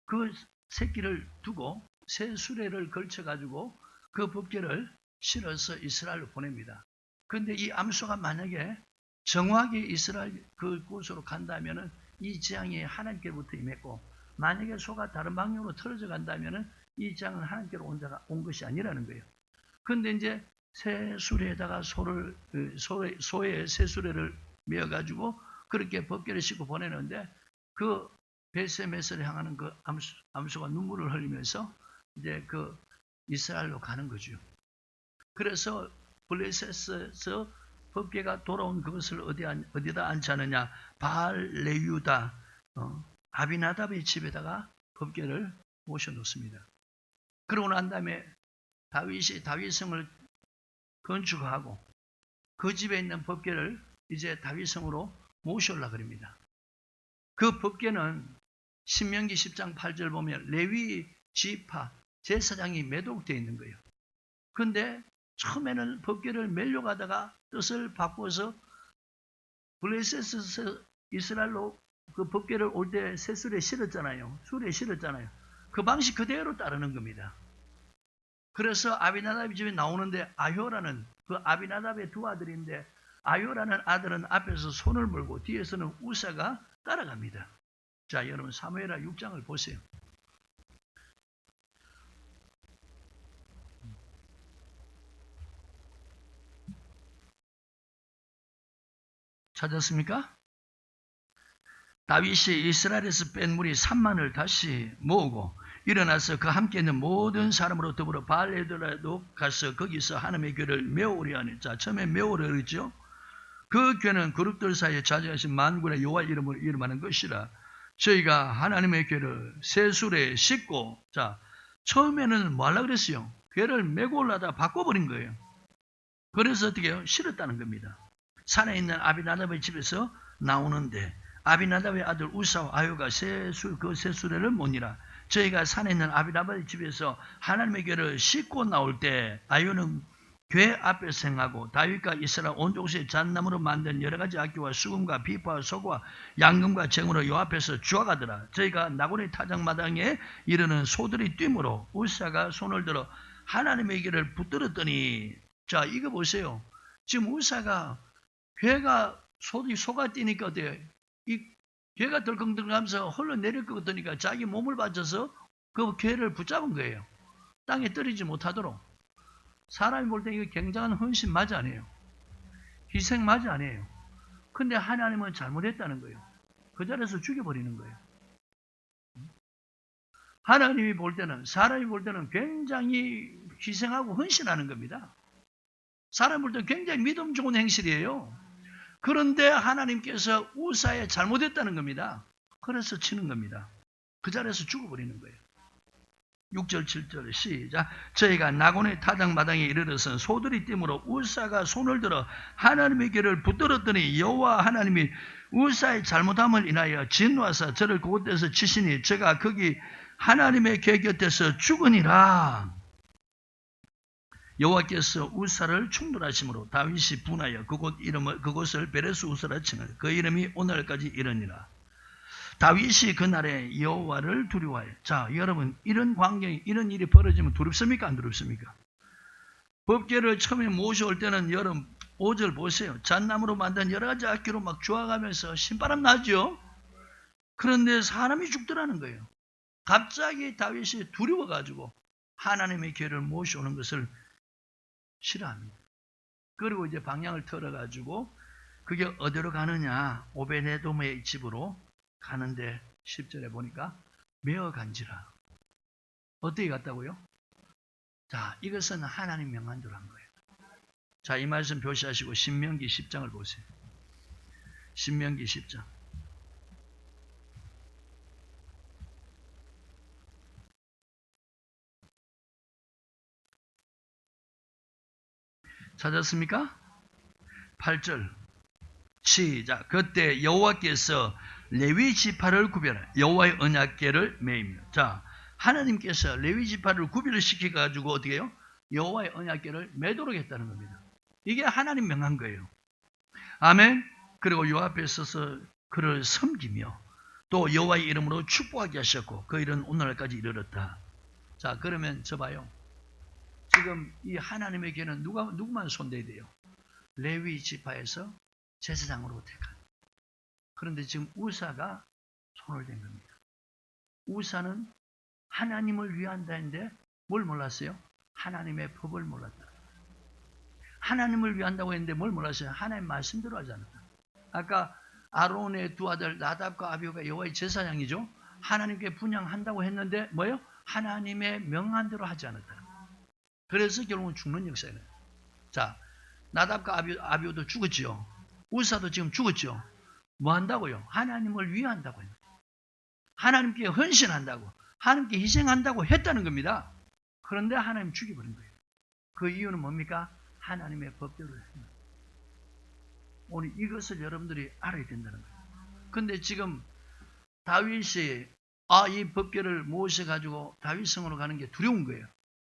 그 새끼를 두고 새 수레를 걸쳐가지고 그 법궤를 실어서 이스라엘로 보냅니다. 그런데 이 암소가 만약에 정확히 이스라엘 그 곳으로 간다면은 이 재앙이 하나님께로부터 임했고, 만약에 소가 다른 방향으로 틀어져 간다면은 이 재앙은 하나님께로 온 것이 아니라는 거예요. 그런데 이제 새 수레에다가 소의 새 수레를 메어가지고 그렇게 법궤를 싣고 보내는데 그 베스메스를 향하는 그 암소가 눈물을 흘리면서 이제 그 이스라엘로 가는 거죠. 그래서 블레셋에서 법궤가 돌아온 그것을 어디다 앉히느냐? 바알 레유다 아비나답의 집에다가 법궤를 모셔놓습니다. 그러고 난 다음에 다윗이 다윗성을 건축하고 그 집에 있는 법궤를 이제 다윗성으로 모셔오려고 그럽니다. 그 법궤는 신명기 10장 8절 보면 레위 지파 제사장이 매독되어 있는 거예요. 그런데 처음에는 법궤를 메려가다가 뜻을 바꿔서 블레셋에서 이스라엘로 그 법궤를 올 때 새 수레에 실었잖아요. 수레에 실었잖아요. 그 방식 그대로 따르는 겁니다. 그래서 아비나답의 집에 나오는데 아효라는 그 아비나답의 두 아들인데 아효라는 아들은 앞에서 손을 물고 뒤에서는 우사가 따라갑니다. 자, 여러분 사무엘하 6장을 보세요. 찾았습니까? 다윗이 이스라엘에서 뺀 무리 3만을 다시 모으고 일어나서 그 함께 있는 모든 사람으로 더불어 바알레드라도 가서 거기서 하나님의 궤를 메우려 하니, 자, 처음에 메우려 그랬죠. 그 궤는 그룹들 사이에 자주하신 만군의 여호와 이름으로 이름하는 것이라. 저희가 하나님의 궤를 새 수레에 싣고, 자, 처음에는 뭐 하려고 그랬어요? 궤를 메고 올라다 바꿔버린 거예요. 그래서 어떻게 해요? 실었다는 겁니다. 산에 있는 아비나답의 집에서 나오는데 아비나답의 아들 우사와 아효가 새 수레를 모니라. 저희가 산에 있는 아비나답의 집에서 하나님의 궤를 싣고 나올 때 아효는 궤 앞에서 행하고 다윗과 이스라엘 온 족속의 잣나무로 만든 여러 가지 악기와 수금과 비파와 소과 양금과 쟁으로 요 앞에서 주워가더라. 저희가 나곤의 타작마당에 이르는 소들이 뛰므로 우사가 손을 들어 하나님의 궤를 붙들었더니, 자, 이거 보세요. 지금 우사가 소가 뛰니까 어때요? 이 궤가 덜컹덜컹하면서 흘러내릴 것 같으니까 자기 몸을 받쳐서 그 궤를 붙잡은 거예요. 땅에 떨어지지 못하도록. 사람이 볼 때 이거 굉장한 헌신 맞아 아니에요? 희생 맞아 아니에요? 근데 하나님은 잘못했다는 거예요. 그 자리에서 죽여버리는 거예요. 하나님이 볼 때는, 사람이 볼 때는 굉장히 희생하고 헌신하는 겁니다. 사람이 볼 때는 굉장히 믿음 좋은 행실이에요. 그런데 하나님께서 우사에 잘못했다는 겁니다. 그래서 치는 겁니다. 그 자리에서 죽어버리는 거예요. 6절 7절 시작. 저희가 나곤의 타작마당에 이르러서 소들이 뛰므로 우사가 손을 들어 하나님의 궤를 붙들었더니 여호와 하나님이 우사의 잘못함을 인하여 진노하사 저를 그곳에서 치시니 제가 거기 하나님의 궤 곁에서 죽으니라. 여호와께서 우사를 충돌하심으로 다윗이 분하여 그곳을 베레스 우사라 칭하여 그 이름이 오늘까지 이르니라. 다윗이 그날에 여호와를 두려워하여. 자, 여러분, 이런 광경이, 이런 일이 벌어지면 두렵습니까? 안 두렵습니까? 법궤를 처음에 모셔올 때는 여러분 5절 보세요. 잣나무로 만든 여러 가지 악기로 막 주워가면서 신바람 나죠. 그런데 사람이 죽더라는 거예요. 갑자기 다윗이 두려워가지고 하나님의 궤를 모셔오는 것을 싫어합니다. 그리고 이제 방향을 틀어가지고 그게 어디로 가느냐, 오베데돔의 집으로 가는데 10절에 보니까 메어 간지라. 어떻게 갔다고요? 자, 이것은 하나님 명한대로 한 거예요. 자, 이 말씀 표시하시고 신명기 10장을 보세요. 신명기 10장. 찾았습니까? 8절. 시작. 그때 여호와께서 레위 지파를 구별하여 여호와의 언약궤를 매이며. 자, 하나님께서 레위 지파를 구별을 시켜가지고 어떻게 해요? 여호와의 언약궤를 매도록 했다는 겁니다. 이게 하나님 명한 거예요. 아멘. 그리고 요 앞에 서서 그를 섬기며 또 여호와의 이름으로 축복하게 하셨고 그 일은 오늘날까지 이르렀다. 자, 그러면 저 봐요. 지금 이 하나님의 궤는 누구만 손대야 돼요? 레위 지파에서 제사장으로 택한. 그런데 지금 우사가 손을 댄 겁니다. 우사는 하나님을 위한다는데 뭘 몰랐어요? 하나님의 법을 몰랐다. 하나님을 위한다고 했는데 뭘 몰랐어요? 하나님 말씀대로 하지 않았다. 아까 아론의 두 아들 나답과 아비후가 여호와의 제사장이죠. 하나님께 분향한다고 했는데 뭐예요? 하나님의 명한대로 하지 않았다. 그래서 결국은 죽는 역사예요. 자, 나답과 아비후도 죽었지요. 우사도 지금 죽었죠. 뭐 한다고요? 하나님을 위한다고요. 하나님께 헌신한다고, 하나님께 희생한다고 했다는 겁니다. 그런데 하나님 죽여버린 거예요. 그 이유는 뭡니까? 하나님의 법대로 했습니다. 오늘 이것을 여러분들이 알아야 된다는 거예요. 근데 지금 다윗이 이 법궤를 모셔가지고 다윗성으로 가는 게 두려운 거예요.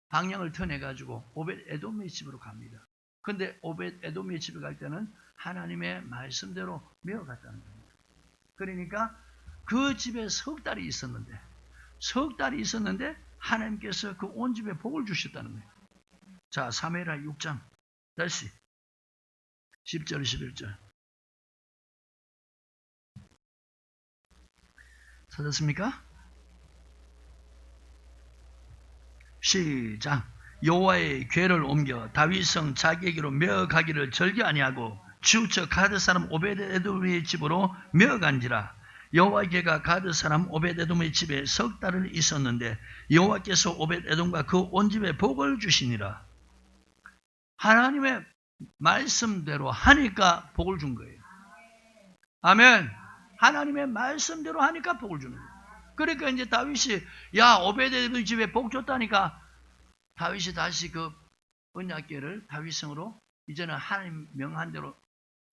방향을 터내가지고 오벳 에돔의 집으로 갑니다. 근데 오벳 에돔의 집에 갈 때는 하나님의 말씀대로 메어갔다는 겁니다. 그러니까 그 집에 석 달이 있었는데 하나님께서 그 온 집에 복을 주셨다는 거예요. 자, 사무엘하 6장 다시 10절 11절 찾았습니까? 시작. 여호와의 궤를 옮겨 다윗성 자기에게로 메어가기를 절개 아니하고 치우쳐 가드 사람 오벳에돔의 집으로 메어간지라. 여호와의 궤가 가드 사람 오벳에돔의 집에 석 달을 있었는데 여호와께서 오벳에돔과 그 온 집에 복을 주시니라. 하나님의 말씀대로 하니까 복을 준 거예요. 아멘. 하나님의 말씀대로 하니까 복을 주는 거예요. 그러니까 이제 다윗이 오벳에돔 집에 복 줬다니까 다윗이 다시 그 언약궤를 다윗성으로 이제는 하나님 명한 대로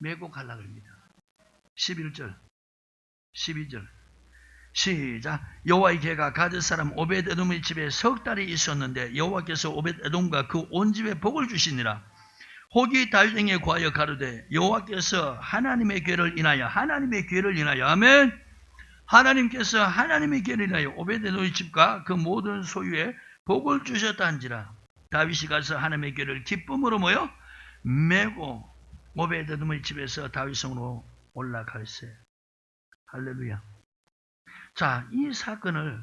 메고 가려고 합니다. 11절 12절 시작. 여호와의 궤가 가드 사람 오벳에돔의 집에 석 달이 있었는데 여호와께서 오벳에돔과 그 온 집에 복을 주시니라. 혹이 다윗에게 구하여 가로되 여호와께서 하나님의 궤를 인하여 아멘. 하나님께서 하나님의 궤를 인하여 오벳에돔의 집과 그 모든 소유에 복을 주셨다 한지라. 다윗이 가서 하나님의 궤를 기쁨으로 메고 오벳에돔의 집에서 다윗성으로 올라갈세. 할렐루야. 자, 이 사건을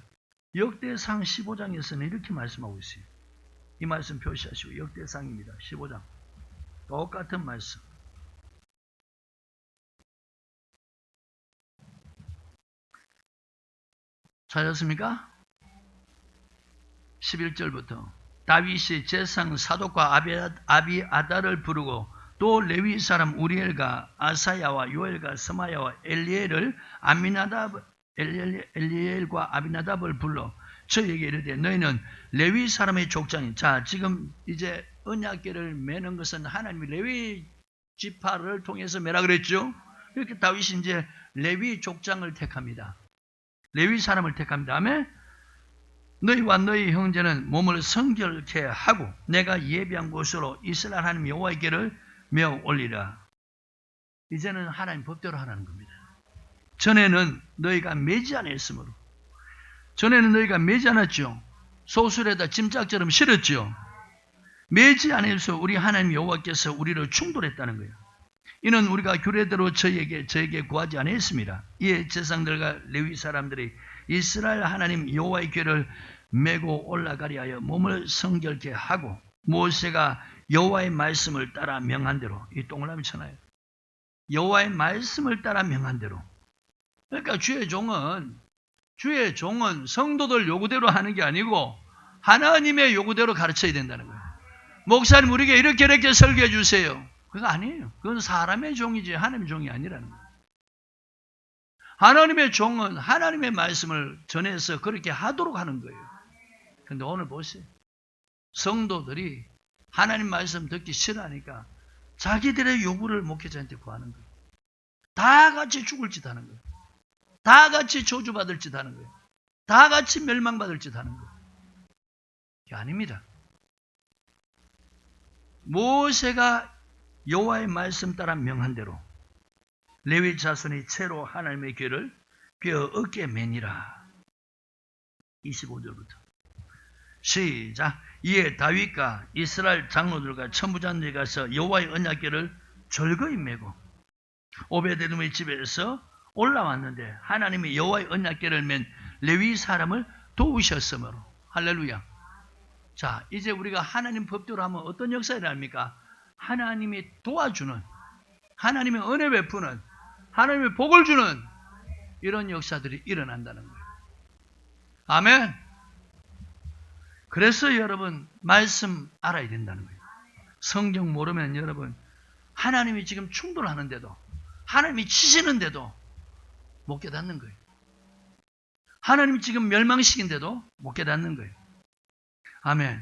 역대상 15장에서는 이렇게 말씀하고 있어요. 이 말씀 표시하시고 역대상입니다. 15장. 똑같은 말씀. 찾았습니까? 11절부터 다윗이 제사장 사독과 아비아달을 부르고 또 레위 사람 우리엘과 아사야와 요엘과 스마야와 엘리엘과 아비나답을 불러 저에게 이르되 너희는 레위 사람의 족장이. 자, 지금 이제 언약궤를 매는 것은 하나님이 레위 지파를 통해서 매라 그랬죠. 이렇게 다윗이 이제 레위 족장을 택합니다. 레위 사람을 택합니다. 아멘. 너희와 너희 형제는 몸을 성결케 하고 내가 예비한 곳으로 이스라엘 하나님 여호와의 궤를 메어 올리라. 이제는 하나님 법대로 하라는 겁니다. 전에는 너희가 매지 않았으므로. 전에는 너희가 매지 않았죠. 소술에다 짐짝처럼 실었죠. 매지 안에서 우리 하나님 여호와께서 우리를 충돌했다는 거예요. 이는 우리가 규례대로 저에게 구하지 아니했습니다. 이에 제사장들과 레위 사람들이 이스라엘 하나님 여호와의 궤를 메고 올라가리 하여 몸을 성결케 하고 모세가 여호와의 말씀을 따라 명한 대로, 이 동그라미 쳐놔요. 여호와의 말씀을 따라 명한 대로. 그러니까 주의 종은 성도들 요구대로 하는 게 아니고 하나님의 요구대로 가르쳐야 된다는 거예요. 목사님 우리에게 이렇게 설교해 주세요. 그거 아니에요. 그건 사람의 종이지 하나님의 종이 아니라는 거예요. 하나님의 종은 하나님의 말씀을 전해서 그렇게 하도록 하는 거예요. 그런데 오늘 보세요. 성도들이 하나님 말씀 듣기 싫어하니까 자기들의 요구를 목회자한테 구하는 거예요. 다 같이 죽을 짓 하는 거예요. 다 같이 저주받을 짓 하는 거예요. 다 같이 멸망받을 짓 하는 거예요. 이게 아닙니다. 모세가 여호와의 말씀 따라 명한 대로 레위 자손이 채로 하나님의 궤를 뼈 어깨에 매니라. 25절부터 시작. 이에 다윗과 이스라엘 장로들과 천부장들이 가서 여호와의 언약궤를 절거히 메고 오베데돔의 집에서 올라왔는데 하나님이 여호와의 언약궤를 맨 레위 사람을 도우셨으므로. 할렐루야. 자, 이제 우리가 하나님 법대로 하면 어떤 역사를 합니까? 하나님이 도와주는, 하나님의 은혜 베푸는, 하나님의 복을 주는 이런 역사들이 일어난다는 거예요. 아멘. 그래서 여러분 말씀 알아야 된다는 거예요. 성경 모르면 여러분 하나님이 지금 충돌하는데도, 하나님이 치시는데도 못 깨닫는 거예요. 하나님이 지금 멸망시킨데도 못 깨닫는 거예요. 아멘.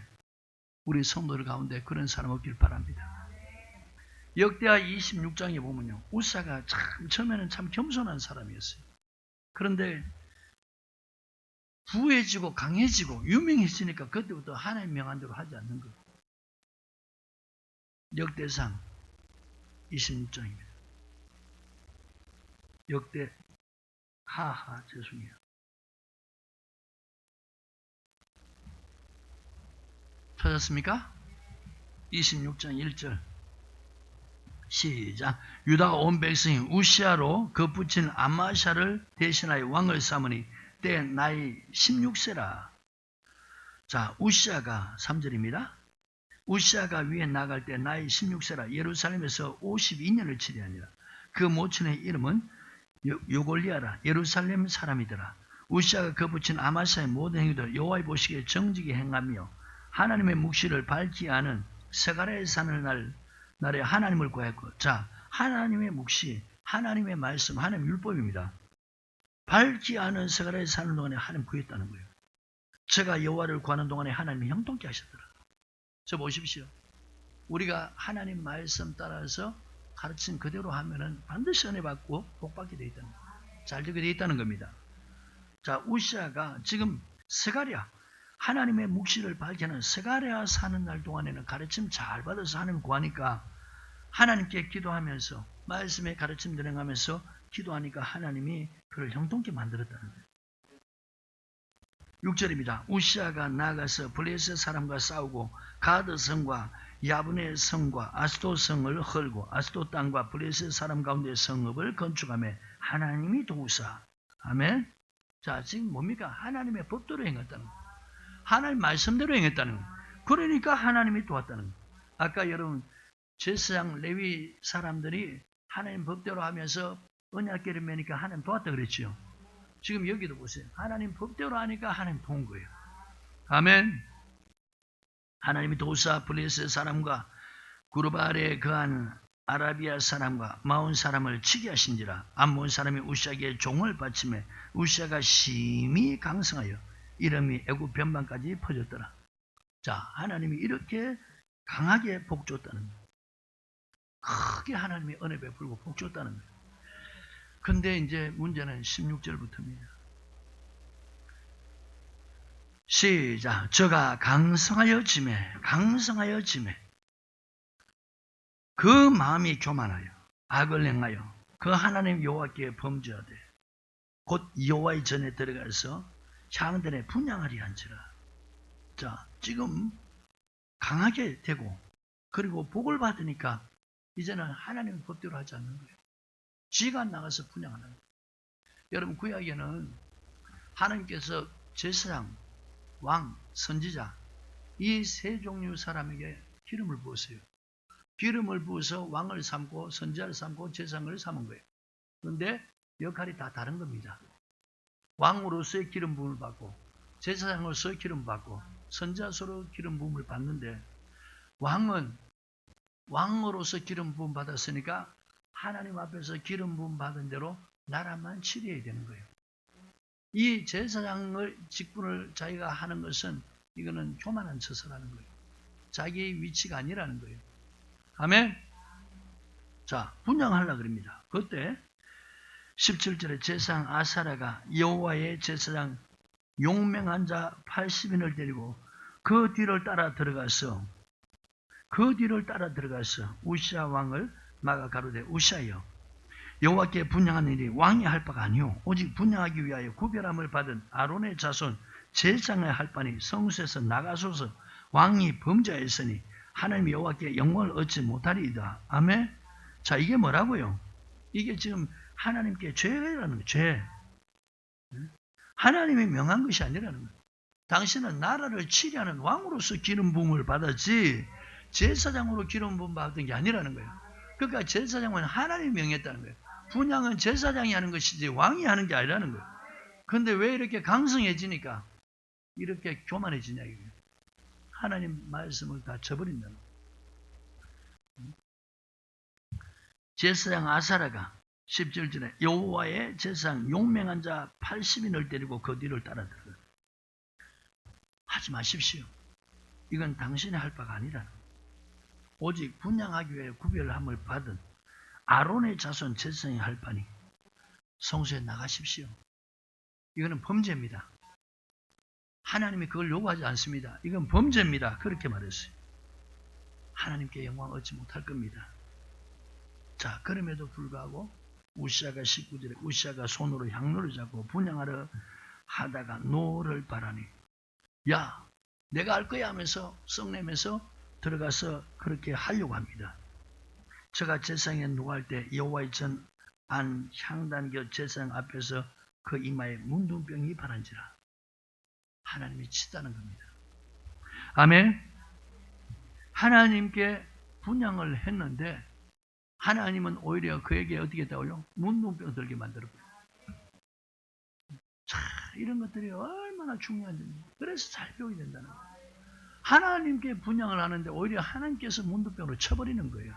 우리 성도들 가운데 그런 사람 없길 바랍니다. 역대하 26장에 보면요, 우사가 참 처음에는 참 겸손한 사람이었어요. 그런데 부해지고 강해지고 유명해지니까 그때부터 하나님 명한 대로 하지 않는 거예요. 역대상 26장입니다. 역대 죄송해요. 찾았습니까? 26장 1절 시작. 유다가 온 백성이 우시아로 그 붙인 아마샤를 대신하여 왕을 삼으니 때 나이 16세라. 자, 우시아가 3절입니다. 우시아가 위에 나갈 때 나이 16세라. 예루살렘에서 52년을 치리하니라. 그 모친의 이름은 요골리아라. 예루살렘 사람이더라. 우시아가 그 붙인 아마샤의 모든 행위들 여호와의 보시기에 정직히 행하며 하나님의 묵시를 밝히 아는 스가랴에 사는 날에 하나님을 구했고. 자, 하나님의 묵시, 하나님의 말씀, 하나님의 율법입니다. 밝히 아는 스가랴에 사는 동안에 하나님 구했다는 거예요. 제가 여호와를 구하는 동안에 하나님이 형통케 하셨더라. 저 보십시오. 우리가 하나님 말씀 따라서 가르친 그대로 하면은 반드시 은혜 받고 복 받게 되어 있다는 거예요. 잘 되게 되어 있다는 겁니다. 자, 우시아가 지금 스가랴, 하나님의 묵시를 밝히는 스가랴 사는 날 동안에는 가르침 잘 받아서 하나님 구하니까 하나님께 기도하면서 말씀의 가르침 들어가면서 기도하니까 하나님이 그를 형통케 만들었다는 거예요. 6절입니다. 우시아가 나가서 블레셋 사람과 싸우고 가드 성과 야분의 성과 아스도 성을 헐고 아스도 땅과 블레셋 사람 가운데 성읍을 건축하며 하나님이 도우사. 아멘. 자, 지금 뭡니까? 하나님의 법대로 행했다는 거예요. 하나님 말씀대로 행했다는 거예요. 그러니까 하나님이 도왔다는 거예요. 아까 여러분 제사장 레위 사람들이 하나님 법대로 하면서 언약궤를 매니까 하나님 도왔다 그랬죠. 지금 여기도 보세요. 하나님 법대로 하니까 하나님 도운 거예요. 아멘. 하나님이 도우사 블레셋 사람과 구르발에 거한 아라비아 사람과 마온 사람을 치게 하신지라. 암몬 사람이 우시아에게 종을 바치매 우시아가 심히 강성하여 이름이 애굽 변방까지 퍼졌더라. 자, 하나님이 이렇게 강하게 복 줬다는 거예요. 크게 하나님이 은혜 베풀고 복 줬다는 거예요. 근데 이제 문제는 16절부터입니다. 시작. 저가 강성하여 짐에 그 마음이 교만하여 악을 행하여 그 하나님 여호와께 범죄하되 곧 여호와의 전에 들어가서 향단에 분향하리 한지라. 자, 지금 강하게 되고, 그리고 복을 받으니까 이제는 하나님의 법대로 하지 않는 거예요. 지가 나가서 분양하는 거예요. 여러분, 구약에는 하나님께서 제사장, 왕, 선지자 이 세 종류 사람에게 기름을 부었어요. 기름을 부어서 왕을 삼고 선지자를 삼고 제사장을 삼은 거예요. 그런데 역할이 다 다른 겁니다. 왕으로서의 기름 부음을 받고 제사장으로서 기름 받고 선지자로서 기름 부음을 받는데, 왕은 왕으로서 기름 부음 받았으니까 하나님 앞에서 기름 부음 받은 대로 나라만 치료해야 되는 거예요. 이 제사장을 직분을 자기가 하는 것은 이거는 교만한 처사라는 거예요. 자기의 위치가 아니라는 거예요. 아멘. 자, 분양하려고 그럽니다. 그때 17절에 제사장 아사랴가 여호와의 제사장 용맹한 자 80인을 데리고 그 뒤를 따라 들어가서 우시아 왕을 막아 가로되, 우시아여, 여호와께 분향하는 일이 왕이 할 바가 아니오 오직 분향하기 위하여 구별함을 받은 아론의 자손 제사장의 할 바니 성소에서 나가소서. 왕이 범죄하였으니 하나님 여호와께 영광을 얻지 못하리이다. 아멘. 자, 이게 뭐라고요? 이게 지금 하나님께 죄라는 거예요. 죄. 하나님이 명한 것이 아니라는 거예요. 당신은 나라를 치리하는 왕으로서 기름 부음을 받았지 제사장으로 기름 부음 받은 게 아니라는 거예요. 그러니까 제사장은 하나님이 명했다는 거예요. 분향은 제사장이 하는 것이지 왕이 하는 게 아니라는 거예요. 그런데 왜 이렇게 강성해지니까 이렇게 교만해지냐 이거예요. 하나님 말씀을 다 저버린다는 거예요. 제사장 아사랴가 17절에 여호와의 제사장 용맹한 자 80인을 데리고 그 뒤를 따라 들어가요. 하지 마십시오. 이건 당신의 할 바가 아니라는 거예요. 오직 분향하기 위해 구별함을 받은 아론의 자손 제사장이 할 바니 성소에 나가십시오. 이거는 범죄입니다. 하나님이 그걸 요구하지 않습니다. 이건 범죄입니다. 그렇게 말했어요. 하나님께 영광 얻지 못할 겁니다. 자, 그럼에도 불구하고 우시아가 19절에 우시아가 손으로 향로를 잡고 분향하려 하다가 노를 바라니, 야, 내가 할 거야 하면서 썩내면서 들어가서 그렇게 하려고 합니다. 저가 제사장에 노할 때 여호와의 전 안 향단곁 제사장 앞에서 그 이마에 문둥병이 바란지라. 하나님이 치다는 겁니다. 아멘. 하나님께 분향을 했는데 하나님은 오히려 그에게 어떻게 했다고요? 문둥병 들게 만들었고요. 자, 이런 것들이 얼마나 중요한지 그래서 잘 배워야 된다는 거예요. 하나님께 분향을 하는데 오히려 하나님께서 문둥병으로 쳐버리는 거예요.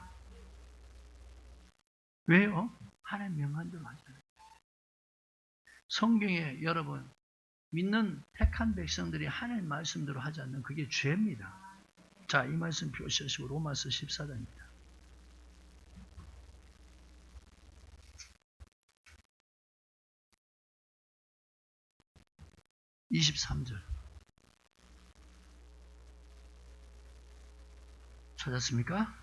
왜요? 하나님 명한 대로 하잖아요. 성경에 여러분 믿는 택한 백성들이 하나님 말씀대로 하지 않는 그게 죄입니다. 자, 이 말씀 표시하시고 로마서 14장입니다. 23절 찾았습니까?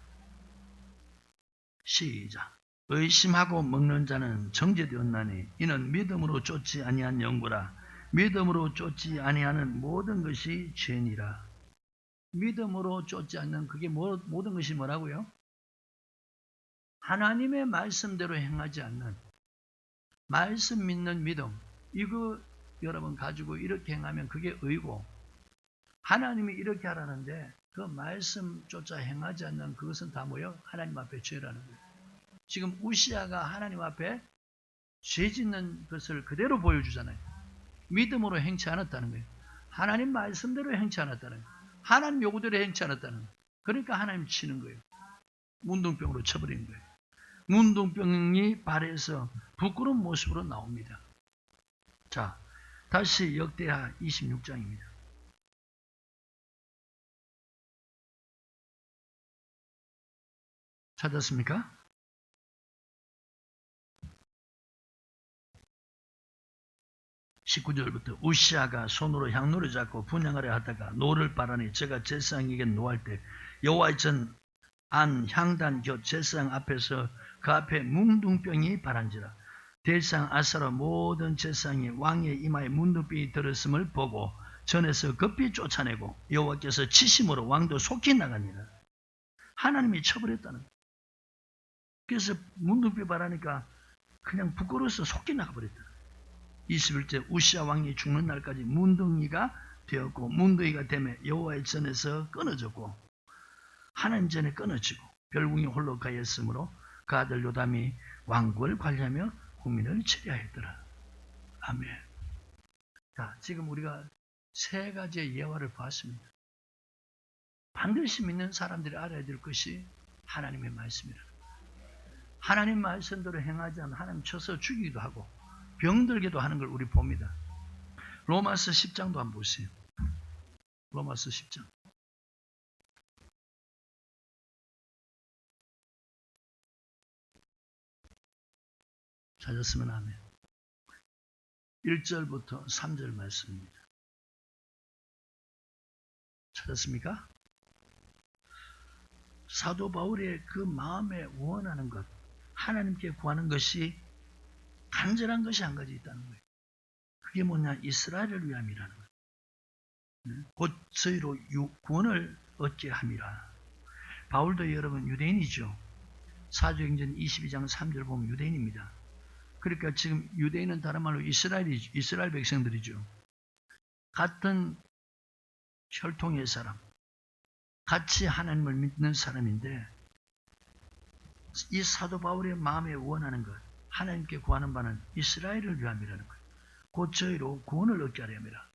시작. 의심하고 먹는 자는 정죄되었나니 이는 믿음으로 쫓지 아니한 영구라. 믿음으로 쫓지 아니하는 모든 것이 죄니라. 믿음으로 쫓지 않는 그게 모든 것이 뭐라고요? 하나님의 말씀대로 행하지 않는 말씀 믿는 믿음. 이거 여러분 가지고 이렇게 행하면 그게 의고, 하나님이 이렇게 하라는데 그 말씀 쫓아 행하지 않는 그것은 다 뭐예요? 하나님 앞에 죄라는 거예요. 지금 우시아가 하나님 앞에 죄 짓는 것을 그대로 보여주잖아요. 믿음으로 행치 않았다는 거예요. 하나님 말씀대로 행치 않았다는 거예요. 하나님 요구대로 행치 않았다는 거예요. 그러니까 하나님 치는 거예요. 문둥병으로 쳐버린 거예요. 문둥병이 발에서 부끄러운 모습으로 나옵니다. 자, 다시 역대하 26장입니다. 찾았습니까? (19절부터) 우시아가 손으로 향로를 잡고 분향하려 하다가 노를 바라니 저가 제사장에게 노할 때 여호와의 전 안 향단 곁 제사장 앞에서 그 앞에 문둥병이 바란지라. 대제사장 아사랴 모든 제사장이 왕의 이마에 문둥병이 들었음을 보고 전에서 급히 쫓아내고 여호와께서 치심으로 왕도 속히 나갑니다. 하나님이 처벌했다는 거예요. 그래서 문둥병 바라니까 그냥 부끄러워서 속히 나가버렸다. 21절 우시아 왕이 죽는 날까지 문둥이가 되었고 문둥이가 되며 여호와의 전에서 끊어졌고 하나님 전에 끊어지고 별궁이 홀로 가였으므로 그 아들 요담이 왕국을 관리하며 국민을 치리하였더라. 아멘. 자, 지금 우리가 세 가지의 예화를 봤습니다. 반드시 믿는 사람들이 알아야 될 것이 하나님의 말씀이라. 하나님 말씀대로 행하지 않으면 하나님 쳐서 죽이기도 하고 병들게도 하는 걸 우리 봅니다. 로마서 10장도 한번 보세요. 로마서 10장. 찾았으면 아멘. 1절부터 3절 말씀입니다. 찾았습니까? 사도 바울의 그 마음에 원하는 것, 하나님께 구하는 것이 간절한 것이 한 가지 있다는 거예요. 그게 뭐냐? 이스라엘을 위함이라는 거예요. 곧 저희로 구원을 얻게 함이라. 바울도 여러분 유대인이죠. 사도행전 22장 3절 보면 유대인입니다. 그러니까 지금 유대인은 다른 말로 이스라엘 백성들이죠. 같은 혈통의 사람, 같이 하나님을 믿는 사람인데 이 사도 바울의 마음에 원하는 것, 하나님께 구하는 바는 이스라엘을 위함이라는 거예요. 곧 저희로 구원을 얻게 하려니라.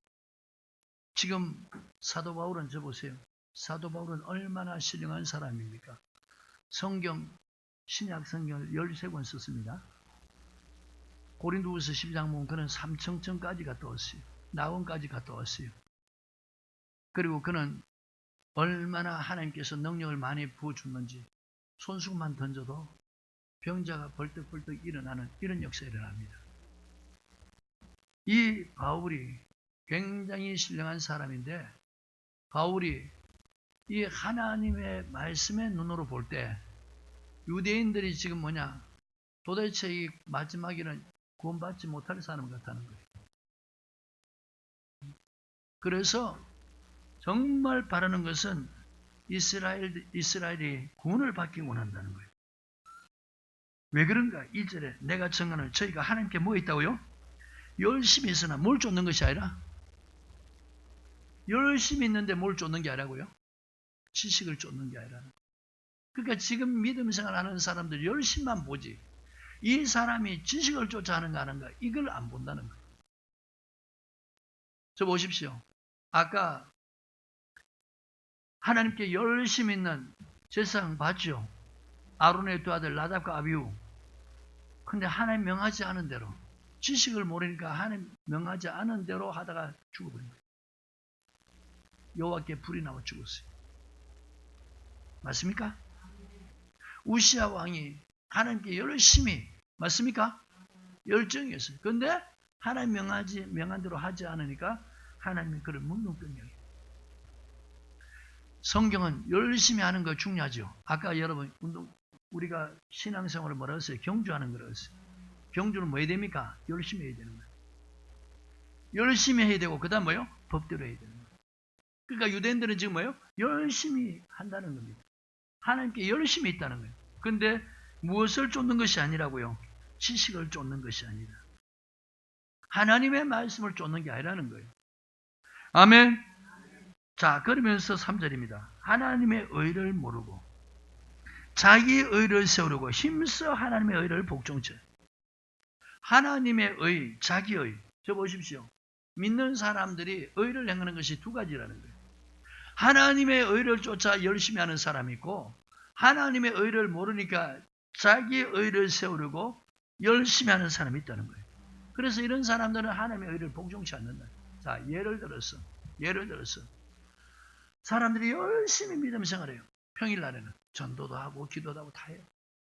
지금 사도 바울은 저 보세요. 사도 바울은 얼마나 신령한 사람입니까? 성경, 신약 성경을 13권 썼습니다. 고린도후서 12장 보면 그는 삼청천까지 갔다 왔어요. 나원까지 갔다 왔어요. 그리고 그는 얼마나 하나님께서 능력을 많이 부어줬는지 손수건만 던져도 병자가 벌떡벌떡 일어나는 이런 역사가 일어납니다. 이 바울이 굉장히 신령한 사람인데 바울이 이 하나님의 말씀의 눈으로 볼 때 유대인들이 지금 뭐냐 도대체 이 마지막에는 구원받지 못할 사람 같다는 거예요. 그래서 정말 바라는 것은 이스라엘이 구원을 받기 원한다는 거예요. 왜 그런가? 1절에 내가 청하는 저희가 하나님께 뭐 있다고요? 열심히 있으나 뭘 쫓는 것이 아니라 열심히 있는데 뭘 쫓는 게 아니라고요? 지식을 쫓는 게 아니라. 그러니까 지금 믿음 생활하는 사람들 열심히만 보지 이 사람이 지식을 쫓아하는가 하는가 이걸 안 본다는 거예요. 저 보십시오. 아까 하나님께 열심히 있는 제사장 봤죠? 아론의 두 아들 나답과 아비후. 근데 하나님 명하지 않은 대로 지식을 모르니까 하나님 명하지 않은 대로 하다가 죽어버린 거예요. 여호와께 불이 나와 죽었어요. 맞습니까? 우시아 왕이 하나님께 열심히 맞습니까? 열정이었어요. 그런데 하나님 명한 대로 하지 않으니까 하나님이 그를 문둥병이에요. 성경은 열심히 하는 거 중요하죠. 아까 여러분 우리가 신앙생활을 뭐라고 했어요? 경주하는 거라고 했어요. 경주는 뭐 해야 됩니까? 열심히 해야 되는 거예요. 열심히 해야 되고 그 다음 뭐요? 법대로 해야 되는 거예요. 그러니까 유대인들은 지금 뭐요? 열심히 한다는 겁니다. 하나님께 열심히 있다는 거예요. 그런데 무엇을 쫓는 것이 아니라고요? 지식을 쫓는 것이 아니라 하나님의 말씀을 쫓는 게 아니라는 거예요. 아멘. 자, 그러면서 3절입니다. 하나님의 의를 모르고 자기 의를 세우려고 힘써 하나님의 의를 복종체. 하나님의 의, 자기 의. 저 보십시오. 믿는 사람들이 의를 행하는 것이 두 가지라는 거예요. 하나님의 의를 쫓아 열심히 하는 사람이 있고 하나님의 의를 모르니까 자기 의를 세우려고 열심히 하는 사람이 있다는 거예요. 그래서 이런 사람들은 하나님의 의를 복종치 않는다. 자, 예를 들어서 사람들이 열심히 믿음 생활해요. 평일날에는 전도도 하고 기도도 하고 다 해요.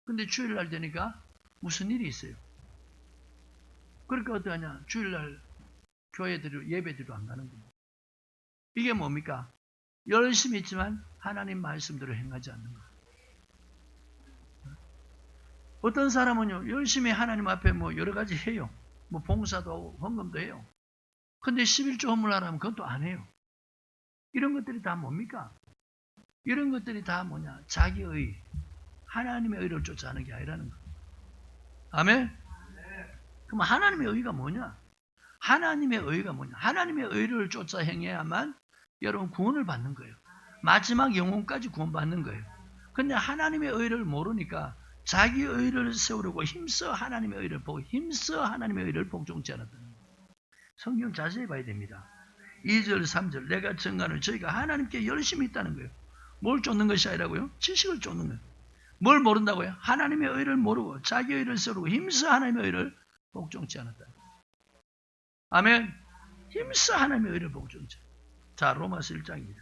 근데 주일날 되니까 무슨 일이 있어요. 그러니까 어떡하냐? 주일날 교회들이 예배드리러 안 가는 거예요. 이게 뭡니까? 열심히 있지만 하나님 말씀대로 행하지 않는 거예요. 어떤 사람은요 열심히 하나님 앞에 뭐 여러 가지 해요. 뭐 봉사도 하고 헌금도 해요. 근데 11조 헌물하라면 그건 또 안 해요. 이런 것들이 다 뭡니까? 이런 것들이 다 뭐냐? 자기의 하나님의 의를 쫓아하는 게 아니라는 거예요. 아멘? 그럼 하나님의 의가 뭐냐? 하나님의 의가 뭐냐? 하나님의 의를 쫓아 행해야만 여러분 구원을 받는 거예요. 마지막 영혼까지 구원받는 거예요. 근데 하나님의 의를 모르니까 자기 의를 세우려고 힘써 하나님의 의를 보고 힘써 하나님의 의를 복종치 않았다는 거예요. 성경 자세히 봐야 됩니다. 2절, 3절 내가 증거하는 저희가 하나님께 열심히 있다는 거예요. 뭘 쫓는 것이 아니라고요? 지식을 쫓는 거예요. 뭘 모른다고요? 하나님의 의를 모르고 자기 의를 세우고 힘써 하나님의 의를 복종치 않았다. 아멘. 힘써 하나님의 의를 복종치. 자, 로마서 1장입니다.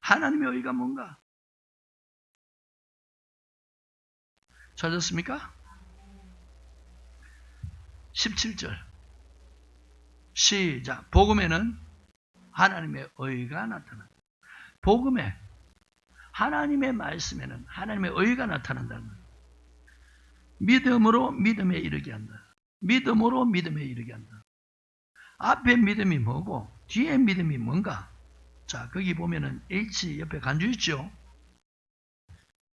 하나님의 의가 뭔가? 찾았습니까? 17절. 시작. 복음에는 하나님의 의가 나타난다. 복음에 하나님의 말씀에는 하나님의 의가 나타난다는 거예요. 믿음으로 믿음에 이르게 한다. 믿음으로 믿음에 이르게 한다. 앞에 믿음이 뭐고 뒤에 믿음이 뭔가? 자, 거기 보면은 H 옆에 간주 있죠?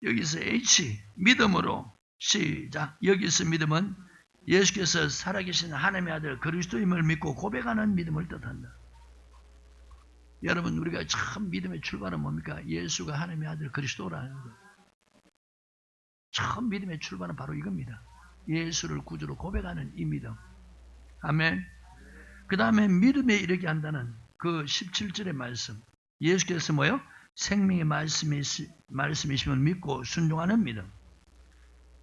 여기서 H, 믿음으로 시작. 여기서 믿음은 예수께서 살아계신 하나님의 아들 그리스도임을 믿고 고백하는 믿음을 뜻한다. 여러분, 우리가 참 믿음의 출발은 뭡니까? 예수가 하나님의 아들 그리스도라는 것. 처음 믿음의 출발은 바로 이겁니다. 예수를 구주로 고백하는 이 믿음. 아멘. 그 다음에 믿음에 이르게 한다는 그 17절의 말씀. 예수께서 뭐요? 생명의 말씀이심을 믿고 순종하는 믿음.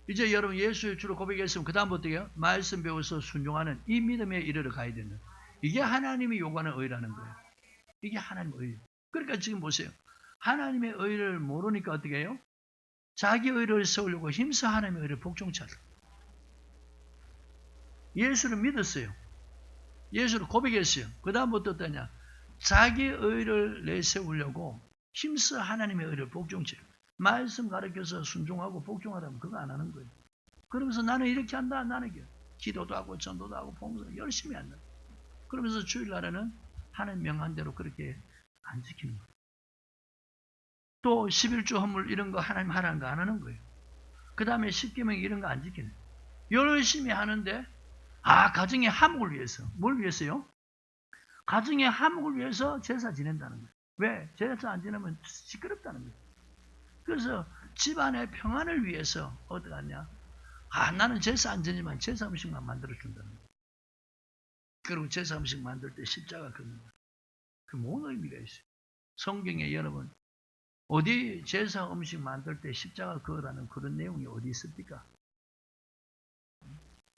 이제 여러분 예수의 주로 고백했으면 그 다음부터요 말씀 배워서 순종하는 이 믿음에 이르러 가야 되는. 이게 하나님이 요구하는 의라는 거예요. 이게 하나님의 의. 그러니까 지금 보세요. 하나님의 의를 모르니까 어떻게 해요? 자기 의를 세우려고 힘써 하나님의 의를 복종치 않아요. 예수를 믿었어요. 예수를 고백했어요. 그 다음부터 어떠냐? 자기 의를 내세우려고 힘써 하나님의 의를 복종치 않아요. 말씀 가르쳐서 순종하고 복종하라면 그거 안 하는 거예요. 그러면서 나는 이렇게 한다. 나는 이게 기도도 하고 전도도 하고 봉사 열심히 한다. 그러면서 주일날에는 하는 명한대로 그렇게 안 지키는 거예요. 또 11조 헌물 이런 거 하나님 하라는 거 안 하는 거예요. 그 다음에 10계명 이런 거 안 지키는 거예요. 열심히 하는데 가정의 화목을 위해서. 뭘 위해서요? 가정의 화목을 위해서 제사 지낸다는 거예요. 왜? 제사 안 지내면 시끄럽다는 거예요. 그래서 집안의 평안을 위해서 어떻게 하냐? 나는 제사 안 지내지만 제사 음식만 만들어준다는 거예요. 그리고 제사 음식 만들 때 십자가 긋는다. 그 뭔 의미가 있어요? 성경에 여러분 어디 제사 음식 만들 때 십자가 그으라는 그런 내용이 어디 있습니까?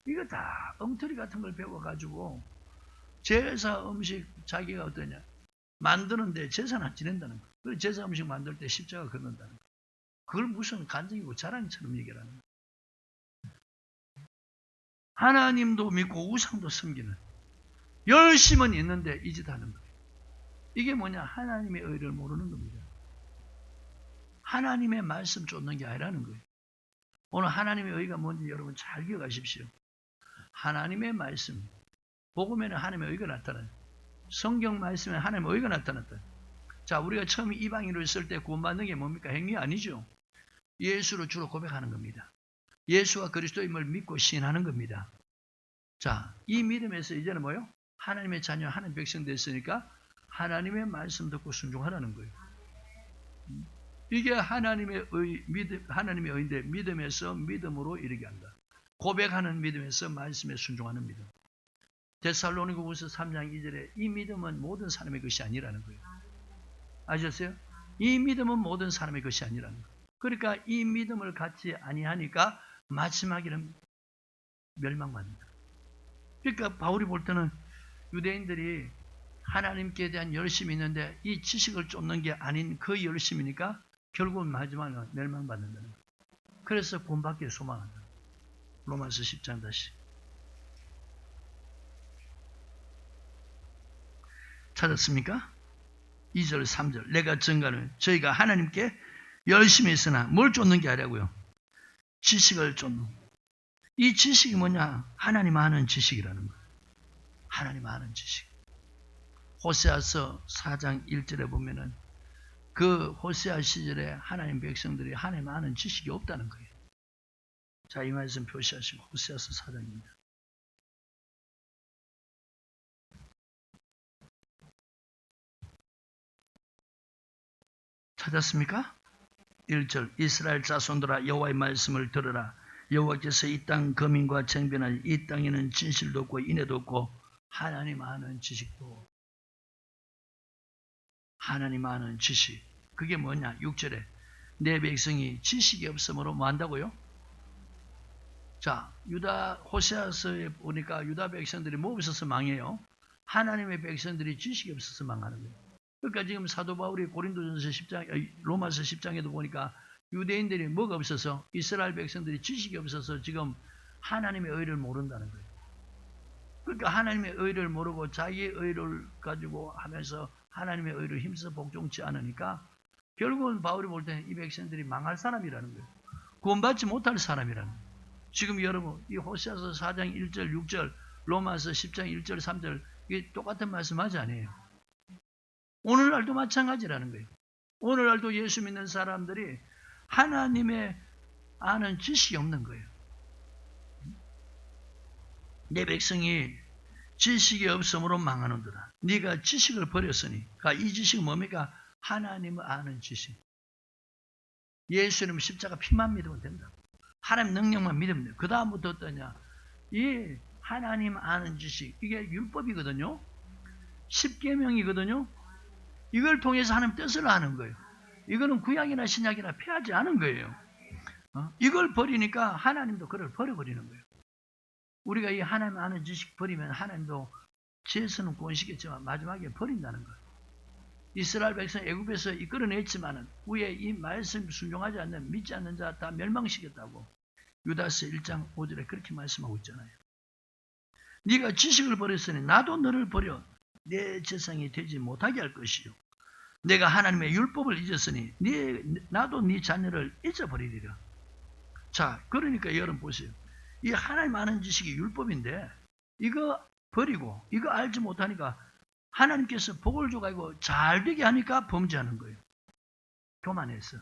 이거 다 엉터리 같은 걸 배워가지고 제사 음식 자기가 어떠냐 만드는데 제사는 안 지낸다는 거예요. 그래서 제사 음식 만들 때 십자가 긋는다는 거예요. 그걸 무슨 간증이고 자랑처럼 얘기를 하는 거예요. 하나님도 믿고 우상도 섬기는 열심은 있는데 이 짓 하는 거예요. 이게 뭐냐? 하나님의 의를 모르는 겁니다. 하나님의 말씀 쫓는 게 아니라는 거예요. 오늘 하나님의 의가 뭔지 여러분 잘 기억하십시오. 하나님의 말씀, 복음에는 하나님의 의가 나타나요. 성경 말씀에 하나님의 의가 나타났다. 자, 우리가 처음 이방인으로 있을 때 구원받는 게 뭡니까? 행위 아니죠. 예수를 주로 고백하는 겁니다. 예수와 그리스도임을 믿고 신하는 겁니다. 자, 이 믿음에서 이제는 뭐요? 하나님의 자녀, 하나님의 백성 됐으니까 하나님의 말씀 듣고 순종하라는 거예요. 이게 하나님의 의인데 믿음에서 믿음으로 이르게 한다. 고백하는 믿음에서 말씀에 순종하는 믿음. 데살로니가후서 3장 2절에 이 믿음은 모든 사람의 것이 아니라는 거예요. 아셨어요? 이 믿음은 모든 사람의 것이 아니라는 거예요. 그러니까 이 믿음을 갖지 아니하니까 마지막에는 멸망받는다. 그러니까 바울이 볼 때는 유대인들이 하나님께 대한 열심이 있는데 이 지식을 쫓는 게 아닌 그 열심이니까 결국은 마지막에 멸망받는다는 거예요. 그래서 구원받기를 소망한다. 로마서 10장 다시. 찾았습니까? 2절 3절 내가 증거하는 저희가 하나님께 열심히 했으나 뭘 쫓는 게 아니라고요. 지식을 쫓는. 이 지식이 뭐냐? 하나님 아는 지식이라는 거예요. 하나님 아는 지식. 호세아서 4장 1절에 보면은 그 호세아 시절에 하나님 백성들이 하나님 아는 지식이 없다는 거예요. 자, 이 말씀 표시하시고 호세아서 4장입니다. 찾았습니까? 1절 이스라엘 자손들아 여호와의 말씀을 들으라. 여호와께서 이 땅 거민과 쟁변하니 이 땅에는 진실도 없고 인애도 없고 하나님 아는 지식도 하나님 아는 지식. 그게 뭐냐? 6절에 내 백성이 지식이 없으므로 뭐 한다고요? 자, 유다 호세아서에 보니까 유다 백성들이 뭐 없어서 망해요? 하나님의 백성들이 지식이 없어서 망하는 거예요. 그러니까 지금 사도 바울이 고린도전서 10장, 로마서 10장에도 보니까 유대인들이 뭐가 없어서 이스라엘 백성들이 지식이 없어서 지금 하나님의 의를 모른다는 거예요. 그러니까 하나님의 의를 모르고 자기의 의를 가지고 하면서 하나님의 의를 힘써 복종치 않으니까 결국은 바울이 볼 때 이 백성들이 망할 사람이라는 거예요. 구원받지 못할 사람이라는 거예요. 지금 여러분 이 호세아서 4장 1절 6절 로마서 10장 1절 3절 이게 똑같은 말씀하지 아니에요. 오늘날도 마찬가지라는 거예요. 오늘날도 예수 믿는 사람들이 하나님의 아는 지식이 없는 거예요. 내 백성이 지식이 없으므로 망하는도다. 네가 지식을 버렸으니 이 지식은 뭡니까? 하나님을 아는 지식. 예수님 십자가 피만 믿으면 된다. 하나님 능력만 믿으면 돼요. 그 다음부터 어떠냐? 이 하나님 아는 지식 이게 율법이거든요. 십계명이거든요. 이걸 통해서 하나님 뜻을 아는 거예요. 이거는 구약이나 신약이나 피하지 않은 거예요. 이걸 버리니까 하나님도 그걸 버려버리는 거예요. 우리가 이 하나님 아는 지식 버리면 하나님도 지혜서는 구원시켰지만 마지막에 버린다는 거예요. 이스라엘 백성 애굽에서 이끌어냈지만은 후에 이 말씀 순종하지 않는 믿지 않는 자 다 멸망시켰다고 유다서 1장 5절에 그렇게 말씀하고 있잖아요. 네가 지식을 버렸으니 나도 너를 버려 내 재상이 되지 못하게 할 것이요. 내가 하나님의 율법을 잊었으니 나도 네 자녀를 잊어버리리라. 자, 그러니까 여러분 보세요. 이 하나님 아는 지식이 율법인데 이거 버리고 이거 알지 못하니까 하나님께서 복을 줘가지고 잘 되게 하니까 범죄하는 거예요. 교만해서.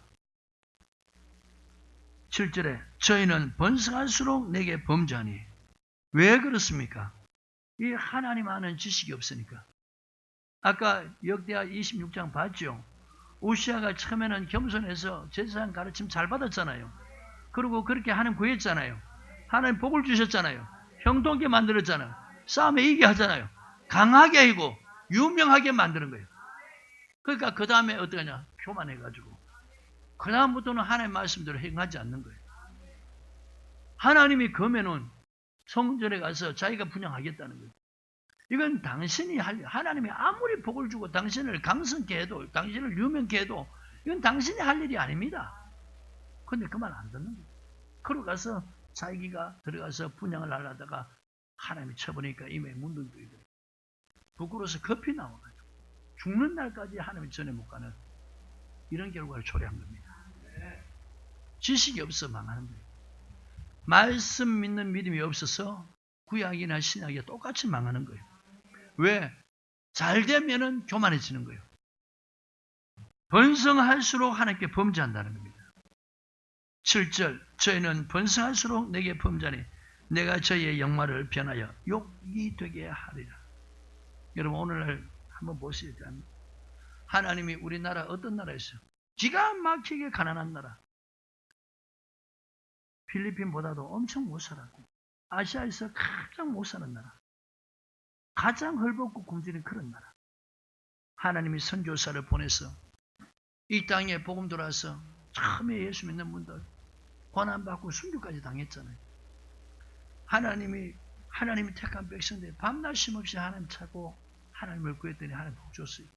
7절에 저희는 번성할수록 내게 범죄하니 왜 그렇습니까? 이 하나님 아는 지식이 없으니까. 아까 역대하 26장 봤죠? 우시아가 처음에는 겸손해서 제사장 가르침 잘 받았잖아요. 그리고 그렇게 하나님 구했잖아요. 하나님 복을 주셨잖아요. 형통하게 만들었잖아요. 싸움에 이기게 하잖아요. 강하게 하고 유명하게 만드는 거예요. 그러니까 그 다음에 어떠냐? 교만해가지고 그 다음부터는 하나님 말씀대로 행하지 않는 거예요. 하나님이 그러면은 성전에 가서 자기가 분양하겠다는 거예요. 이건 당신이 하나님이 아무리 복을 주고 당신을 강성케 해도 당신을 유명케 해도 이건 당신이 할 일이 아닙니다. 근데 그 말 안 듣는 거예요. 그러고 가서 자기가 들어가서 분양을 하려다가 하나님이 쳐보니까 이미 문둥병이더래요. 부끄러워서 급히 나와가지고 죽는 날까지 하나님 전에 못 가는 이런 결과를 초래한 겁니다. 지식이 없어 망하는 거예요. 말씀 믿는 믿음이 없어서 구약이나 신약이 똑같이 망하는 거예요. 왜? 잘 되면은 교만해지는 거예요. 번성할수록 하나님께 범죄한다는 겁니다. 7절 저희는 번성할수록 내게 범죄하니 내가 저희의 영말을 변하여 욕이 되게 하리라. 여러분 오늘날 한번 보셔야 됩니다. 하나님이 우리나라 어떤 나라였어요? 기가 막히게 가난한 나라. 필리핀보다도 엄청 못 살았고 아시아에서 가장 못 사는 나라. 가장 헐벗고 굶주린 그런 나라. 하나님이 선교사를 보내서 이 땅에 복음 들어와서 처음에 예수 믿는 분들 고난받고 순교까지 당했잖아요. 하나님이 택한 백성들 밤낮 쉼없이 하나님 찾고 하나님을 구했더니 하나님 복 줬어요.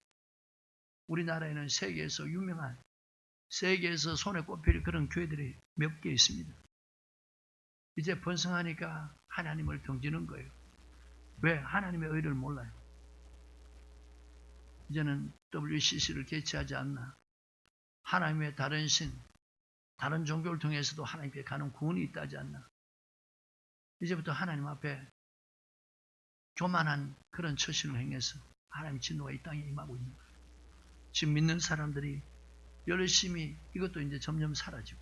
우리나라에는 세계에서 유명한 세계에서 손에 꼽힐 그런 교회들이 몇 개 있습니다. 이제 번성하니까 하나님을 등지는 거예요. 왜? 하나님의 의를 몰라요. 이제는 WCC를 개최하지 않나. 하나님의 다른 신, 다른 종교를 통해서도 하나님께 가는 구원이 있다지 않나. 이제부터 하나님 앞에 교만한 그런 처신을 행해서 하나님의 진노가 이 땅에 임하고 있는 거예요. 지금 믿는 사람들이 열심히 이것도 이제 점점 사라지고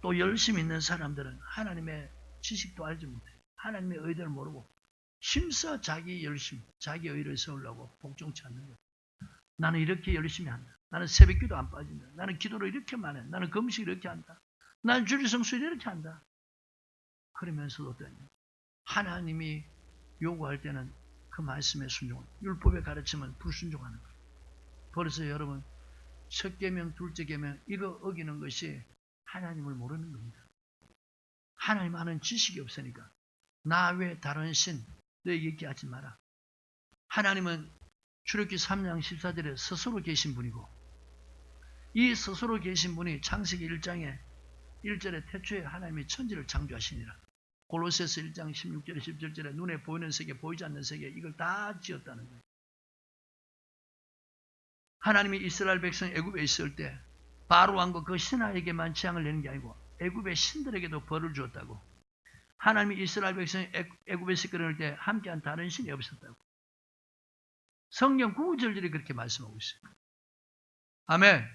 또 열심히 있는 사람들은 하나님의 지식도 알지 못해. 하나님의 의도를 모르고 힘써 자기 열심, 자기 의를 세우려고 복종치 않는 거예요. 나는 이렇게 열심히 한다. 나는 새벽기도 안 빠진다. 나는 기도를 이렇게만 해. 나는 금식을 이렇게 한다. 나는 주일 성수를 이렇게 한다. 그러면서도 어떠냐? 하나님이 요구할 때는 그 말씀에 순종을, 율법의 가르침은 불순종하는 거예요. 그래서 여러분, 첫 계명, 둘째 계명 이거 어기는 것이 하나님을 모르는 겁니다. 하나님 아는 지식이 없으니까 나 외 다른 신 너에게 얘기하지 마라. 하나님은 출애굽기 3장 14절에 스스로 계신 분이고 이 스스로 계신 분이 창세기 1장에 1절에 태초에 하나님이 천지를 창조하시니라. 골로새서 1장 16절에 17절에 눈에 보이는 세계 보이지 않는 세계 이걸 다 지었다는 거예요. 하나님이 이스라엘 백성 애굽에 있을 때 바로 왕과 그 신하에게만 재앙을 내는 게 아니고 애굽의 신들에게도 벌을 주었다고. 하나님이 이스라엘 백성이 애굽에서 끌어낼 때 함께한 다른 신이 없었다고. 성경 구절들이 그렇게 말씀하고 있어요. 아멘.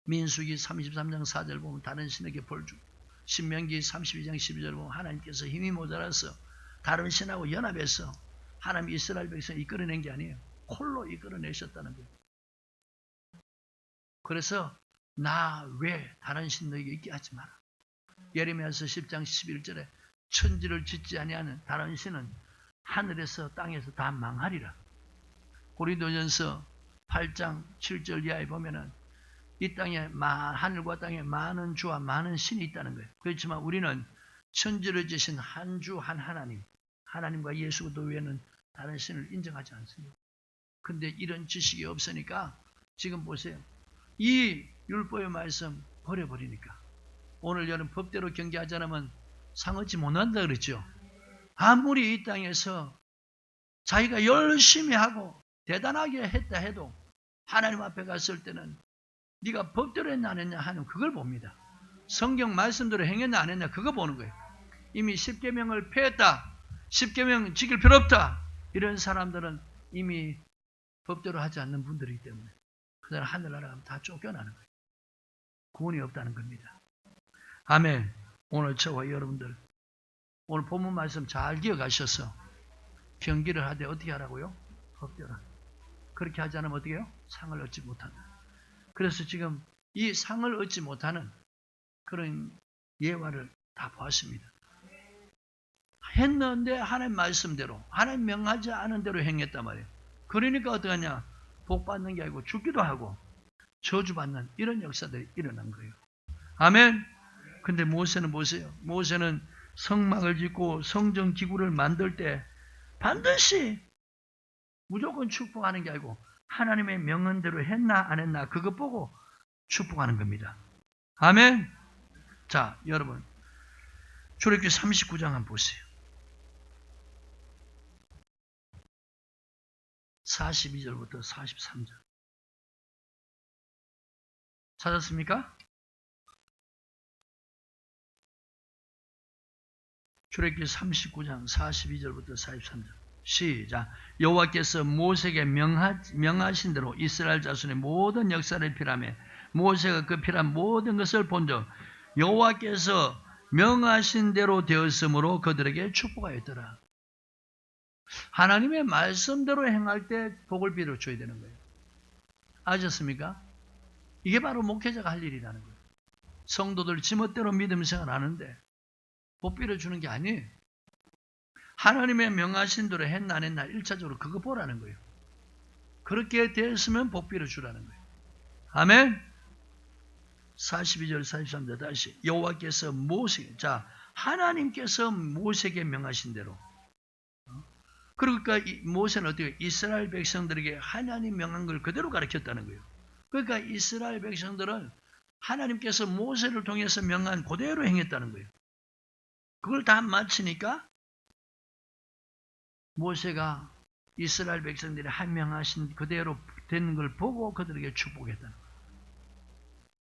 민수기 33장 4절 보면 다른 신에게 벌 주고 신명기 32장 12절 보면 하나님께서 힘이 모자라서 다른 신하고 연합해서 하나님이 이스라엘 백성을 이끌어낸 게 아니에요. 홀로 이끌어내셨다는 거예요. 그래서 나 외 다른 신 너에게 있게 하지 마라. 예레미야서 10장 11절에 천지를 짓지 아니하는 다른 신은 하늘에서 땅에서 다 망하리라. 고린도전서 8장 7절 이하에 보면은 이 땅에 하늘과 땅에 많은 주와 많은 신이 있다는 거예요. 그렇지만 우리는 천지를 지신 한 주 한 하나님, 하나님과 예수 그리스도 외에는 다른 신을 인정하지 않습니다. 근데 이런 지식이 없으니까 지금 보세요. 이 율법의 말씀 버려버리니까 오늘 여러분 법대로 경계하지 않으면 상 얻지 못한다 그랬죠. 아무리 이 땅에서 자기가 열심히 하고 대단하게 했다 해도 하나님 앞에 갔을 때는 네가 법대로 했냐 안 했냐 하는 그걸 봅니다. 성경 말씀대로 행했냐 안 했냐 그거 보는 거예요. 이미 10계명을 폐했다. 10계명 지킬 필요 없다. 이런 사람들은 이미 법대로 하지 않는 분들이기 때문에 그 사람 하늘나라 가면 다 쫓겨나는 거예요. 구원이 없다는 겁니다. 아멘. 오늘 저와 여러분들 오늘 본문 말씀 잘 기억하셔서 경기를 하되 어떻게 하라고요? 법대로. 그렇게 하지 않으면 어떻게 해요? 상을 얻지 못한다. 그래서 지금 이 상을 얻지 못하는 그런 예화를 다 보았습니다. 했는데 하나님 말씀대로 하나님 명하지 않은 대로 행했단 말이에요. 그러니까 어떡하냐? 복 받는 게 아니고 죽기도 하고 저주받는 이런 역사들이 일어난 거예요. 아멘. 근데 모세는 보세요. 모세는 성막을 짓고 성전 기구를 만들 때 반드시 무조건 축복하는 게 아니고 하나님의 명언대로 했나 안 했나 그것 보고 축복하는 겁니다. 아멘. 자, 여러분 출애굽기 39장 한번 보세요. 42절부터 43절 찾았습니까? 출애굽기 39장 42절부터 43절 시작. 여호와께서 모세에게 명하신 대로 이스라엘 자손의 모든 역사를 필하며 모세가 그 필한 모든 것을 본즉 여호와께서 명하신 대로 되었으므로 그들에게 축복하였더라. 하나님의 말씀대로 행할 때 복을 빌어줘야 되는 거예요. 아셨습니까? 이게 바로 목회자가 할 일이라는 거예요. 성도들 지멋대로 믿음 생활하는데 복 빌어주는 게 아니에요. 하나님의 명하신 대로 했나 안 했나 1차적으로 그거 보라는 거예요. 그렇게 되었으면 복 빌어주라는 거예요. 아멘. 42절 43절 다시 여호와께서 하나님께서 모세에게 명하신 대로 그러니까 모세는 어떻게 이스라엘 백성들에게 하나님 명한 걸 그대로 가르쳤다는 거예요. 그러니까 이스라엘 백성들은 하나님께서 모세를 통해서 명한 그대로 행했다는 거예요. 그걸 다 마치니까 모세가 이스라엘 백성들이 한명하신 그대로 된 걸 보고 그들에게 축복했다는 거예요.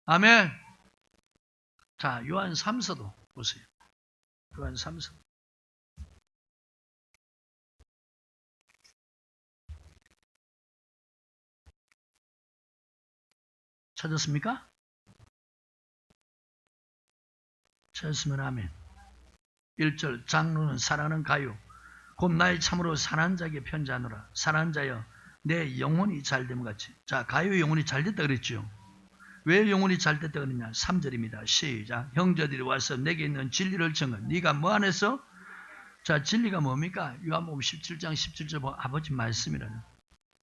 아멘. 자, 요한 3서도 보세요. 요한 3서. 찾았습니까? 찾았으면 아멘. 1절 장로는 사랑하는 가요 곧 나의 참으로 사랑하는 자에게 편지하노라. 사랑하는 자여 내 영혼이 잘됨 같이. 자, 가요 영혼이 잘됐다 그랬죠. 왜 영혼이 잘됐다 그러냐. 3절입니다. 시작. 형제들이 와서 내게 있는 진리를 증언. 네가 뭐 안에서? 자, 진리가 뭡니까? 요한복음 17장 17절 아버지 말씀이라는.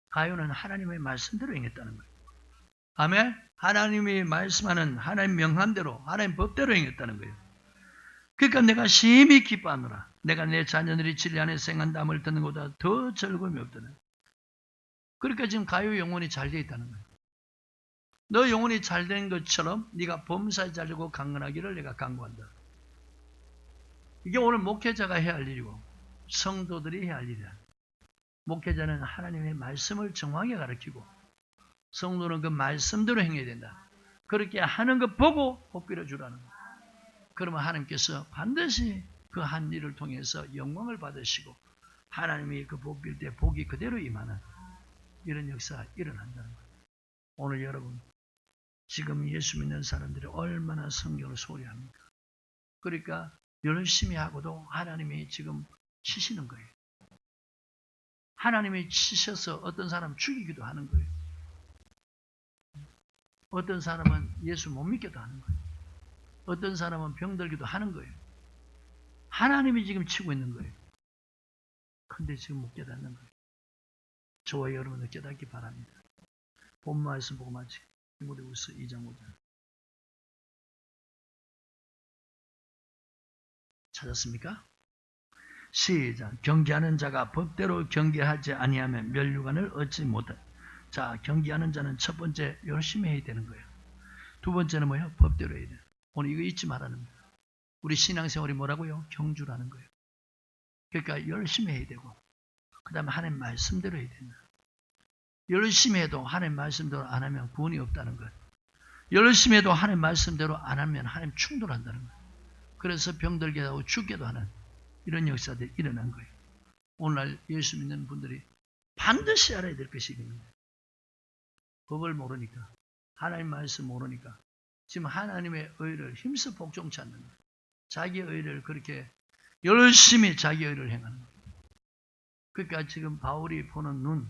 가요는 하나님의 말씀대로 행했다는 거예요. 아멘? 하나님이 말씀하는 하나님 명함대로 하나님 법대로 행했다는 거예요. 그러니까 내가 심히 기뻐하노라. 내가 내 자녀들이 진리 안에 생한담을 듣는 것보다 더 즐거움이 없다는 거예요. 그러니까 지금 가요 영혼이 잘 되어 있다는 거예요. 너 영혼이 잘 된 것처럼 네가 범사에 잘되고 강건하기를 내가 간구한다. 이게 오늘 목회자가 해야 할 일이고 성도들이 해야 할 일이야. 목회자는 하나님의 말씀을 정확하게 가르치고 성도는 그 말씀대로 행해야 된다. 그렇게 하는 것 보고 복 빌어주라는 거야. 그러면 하나님께서 반드시 그 한 일을 통해서 영광을 받으시고 하나님이 그 복 빌 때 복이 그대로 임하는 이런 역사가 일어난다는 거예요. 오늘 여러분 지금 예수 믿는 사람들이 얼마나 성경을 소리합니까? 그러니까 열심히 하고도 하나님이 지금 치시는 거예요. 하나님이 치셔서 어떤 사람 죽이기도 하는 거예요. 어떤 사람은 예수 못 믿게도 하는 거예요. 어떤 사람은 병들기도 하는 거예요. 하나님이 지금 치고 있는 거예요. 근데 지금 못 깨닫는 거예요. 저와 여러분들 깨닫기 바랍니다. 본 말씀 보고 마치 디모데후서 2장 5절 찾았습니까? 시작. 경계하는 자가 법대로 경계하지 아니하면 면류관을 얻지 못해. 자, 경계하는 자는 첫 번째 열심히 해야 되는 거예요. 두 번째는 뭐예요? 법대로 해야 돼요. 오늘 이거 잊지 말라는 거예요. 우리 신앙생활이 뭐라고요? 경주라는 거예요. 그러니까 열심히 해야 되고 그 다음에 하나님 말씀대로 해야 된다. 열심히 해도 하나님 말씀대로 안 하면 구원이 없다는 거예요. 열심히 해도 하나님 말씀대로 안 하면 하나님 충돌한다는 거예요. 그래서 병들게 하고 죽게도 하는 이런 역사들이 일어난 거예요. 오늘날 예수 믿는 분들이 반드시 알아야 될 것이 있습니다. 법을 모르니까 하나님 말씀 모르니까 지금 하나님의 의를 힘써 복종치 않는 거예요. 자기의 의를 그렇게 열심히 자기의 의를 행하는 거예요. 그러니까 지금 바울이 보는 눈,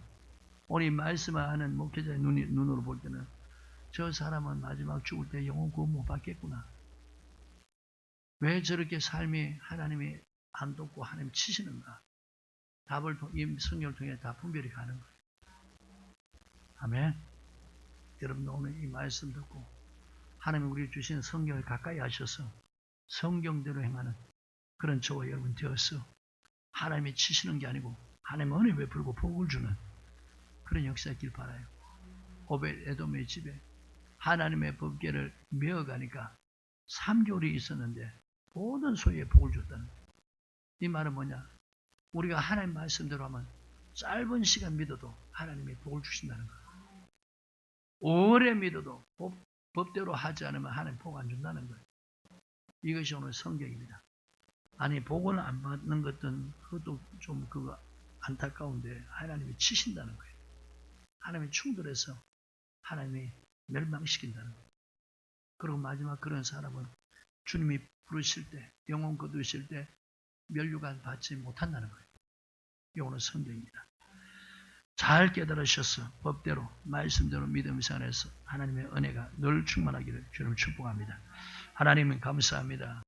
오늘 말씀을 하는 목회자의 눈으로 볼 때는 저 사람은 마지막 죽을 때 영혼 구원 못 받겠구나. 왜 저렇게 삶이 하나님이 안 돕고 하나님 치시는가? 답을 이 성경을 통해 다 분별이 가는 거예요. 아멘. 여러분 오늘 이 말씀 듣고 하나님이 우리 주신 성경을 가까이 하셔서 성경대로 행하는 그런 저와 여러분 되어서 하나님이 치시는 게 아니고 하나님 은혜 베풀고 복을 주는 그런 역사였길 바라요. 오벳 에돔의 집에 하나님의 법궤를 메어가니까 3개월이 있었는데 모든 소유에 복을 줬다는 거예요. 이 말은 뭐냐? 우리가 하나님 말씀대로 하면 짧은 시간 믿어도 하나님이 복을 주신다는 거예요. 오래 믿어도 법대로 하지 않으면 하나님 복 안 준다는 거예요. 이것이 오늘 성경입니다. 아니 복을 안 받는 것은 그것도 좀 그거 안타까운데 하나님이 치신다는 거예요. 하나님이 충돌해서 하나님이 멸망시킨다는 거예요. 그리고 마지막 그런 사람은 주님이 부르실 때 영혼 거두실 때 면류관 받지 못한다는 거예요. 이게 오늘 성경입니다. 잘 깨달으셔서 법대로 말씀대로 믿음 생활에서 하나님의 은혜가 늘 충만하기를 주님 축복합니다. 하나님은 감사합니다.